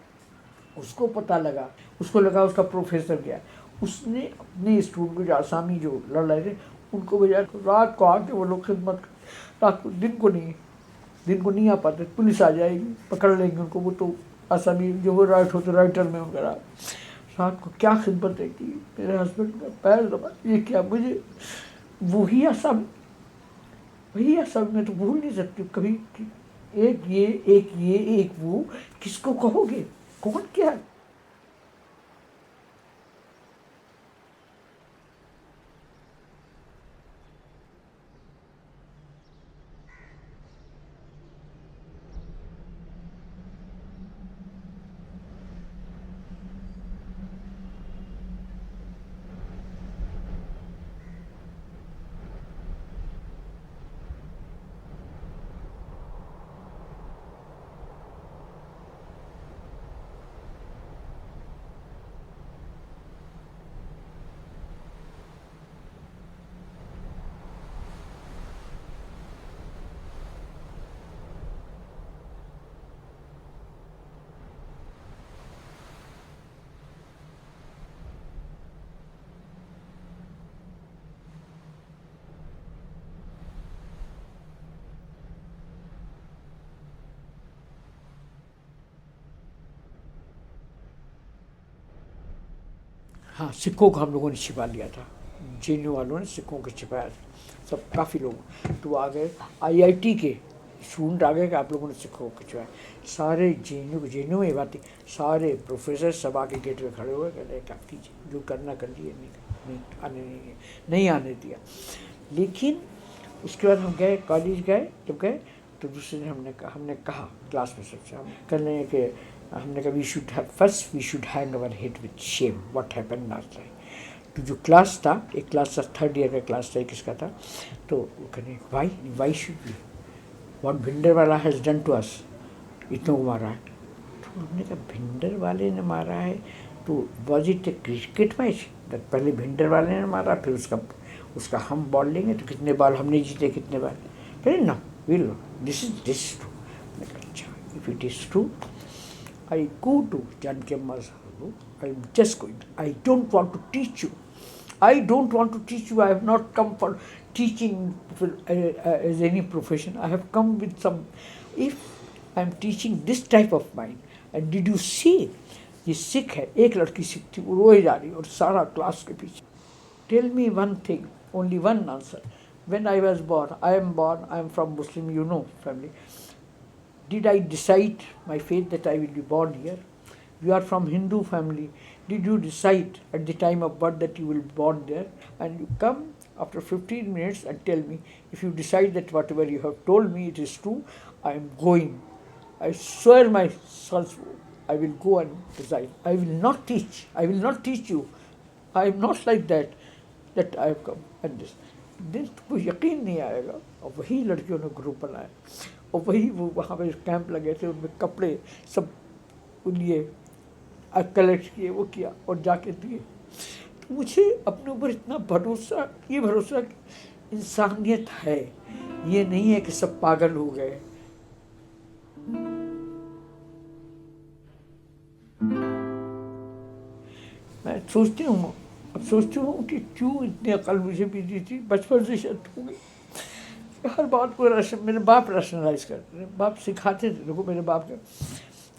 उसको पता लगा, उसको लगा उसका प्रोफेसर गया, उसने अपने स्टूडेंट को जो आसामी जो लड़ रहे थे उनको भेजा, रात को आके वो लोग खिदमत, रात को दिन को नहीं आ पाते, पुलिस आ जाएगी पकड़ लेंगे उनको, वो तो आसामी जो वो राइटर में उनका रात को क्या खिदमत है कि मेरे हस्बैंड का पैर दबा, ये क्या, मुझे वही आसामी मैं तो भूल नहीं सकती कभी। एक वो किसको कहोगे, कौन क्या है। हाँ, सिखों को हम लोगों ने छिपा लिया था, जेएनयू वालों ने सिखों को छिपाया था, सब काफ़ी लोग। तो वो आ गए, आईआईटी के स्टूडेंट आ गए कि आप लोगों ने सिखों को छिपाया। सारे जेएनयू में ये बात थी, सारे प्रोफेसर सब आके गेट पे खड़े हुए, कह रहे क्या कीजिए, जो करना कर लिए, नहीं आने दिया। लेकिन उसके बाद हम गए, कॉलेज गए, जब गए तो दूसरे दिन हमने कहा क्लास में सबसे, हम कर रहे हैं कि हमने कहा we should hang our head with shame what happened last time. तो जो क्लास था, एक क्लास था, 3rd ईयर का क्लास था, किसका था, तो वो कहने why should be what Bhindranwale has done to us, इतनों को मारा है। तो हमने कहा भिंडर वाले ने मारा है, तो was it A cricket match, पहले भिंडर वाले ने मारा, फिर उसका हम बॉल लेंगे तो कितने बॉल हमने जीते, कितने बार, फिर ना विल दिस इज ट्रू। मैंने कहा अच्छा, if it is true I go to Janaki Amma Sahab, I am just going, I don't want to teach you, I have not come for teaching as any profession, I have come with some, if I am teaching this type of mind, and did you see ये सिख है, एक लड़की सिख थी, वो रोए जा रही और सारा क्लास के पीछे। Tell me one thing, only one answer. When I was born, I am from Muslim, family. Did I decide my fate that I will be born here? You are from Hindu family. Did you decide at the time of birth that you will be born there? And you come after 15 minutes and tell me, if you decide that whatever you have told me it is true, I am going. I swear my soul's I will go and decide. I will not teach you. I am not like that I have come and this. दिन तुमको यकीन नहीं आएगा, और वही लड़कियों ने group बनाया, और वही वो वहाँ पे कैंप लगे थे, उनमें कपड़े सब लिए कलेक्ट किए, वो किया और जाके दिए। तो मुझे अपने ऊपर इतना भरोसा, ये भरोसा कि इंसानियत है, ये नहीं है कि सब पागल हो गए। मैं सोचती हूँ कि क्यों इतनी अकल मुझे भी दी थी, बचपन से शायद हो गई। हर बात को मेरे बाप रैशनलाइज करते थे, बाप सिखाते थे। देखो मेरे बाप ने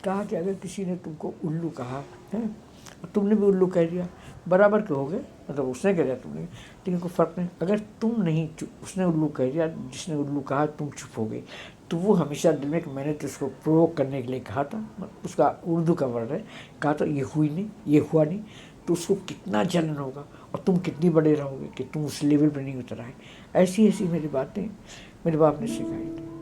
कहा कि अगर किसी ने तुमको उल्लू कहा है और तुमने भी उल्लू कह दिया, बराबर के हो गए, मतलब उसने कह दिया तुमने, लेकिन कोई फ़र्क नहीं। अगर तुम नहीं उसने उल्लू कह दिया, जिसने उल्लू कहा तुम चुप हो गई, तो वो हमेशा दिल में कि मैंने तो उसको प्रोवोक करने के लिए कहा था, उसका उर्दू का वर्ड है, कहा तो ये हुई नहीं, ये हुआ नहीं, तो उसको कितना जलन होगा और तुम कितनी बड़े रहोगे कि तुम उस लेवल पर नहीं उतर आए। ऐसी मेरी बातें मेरे बाप ने सिखाई थी।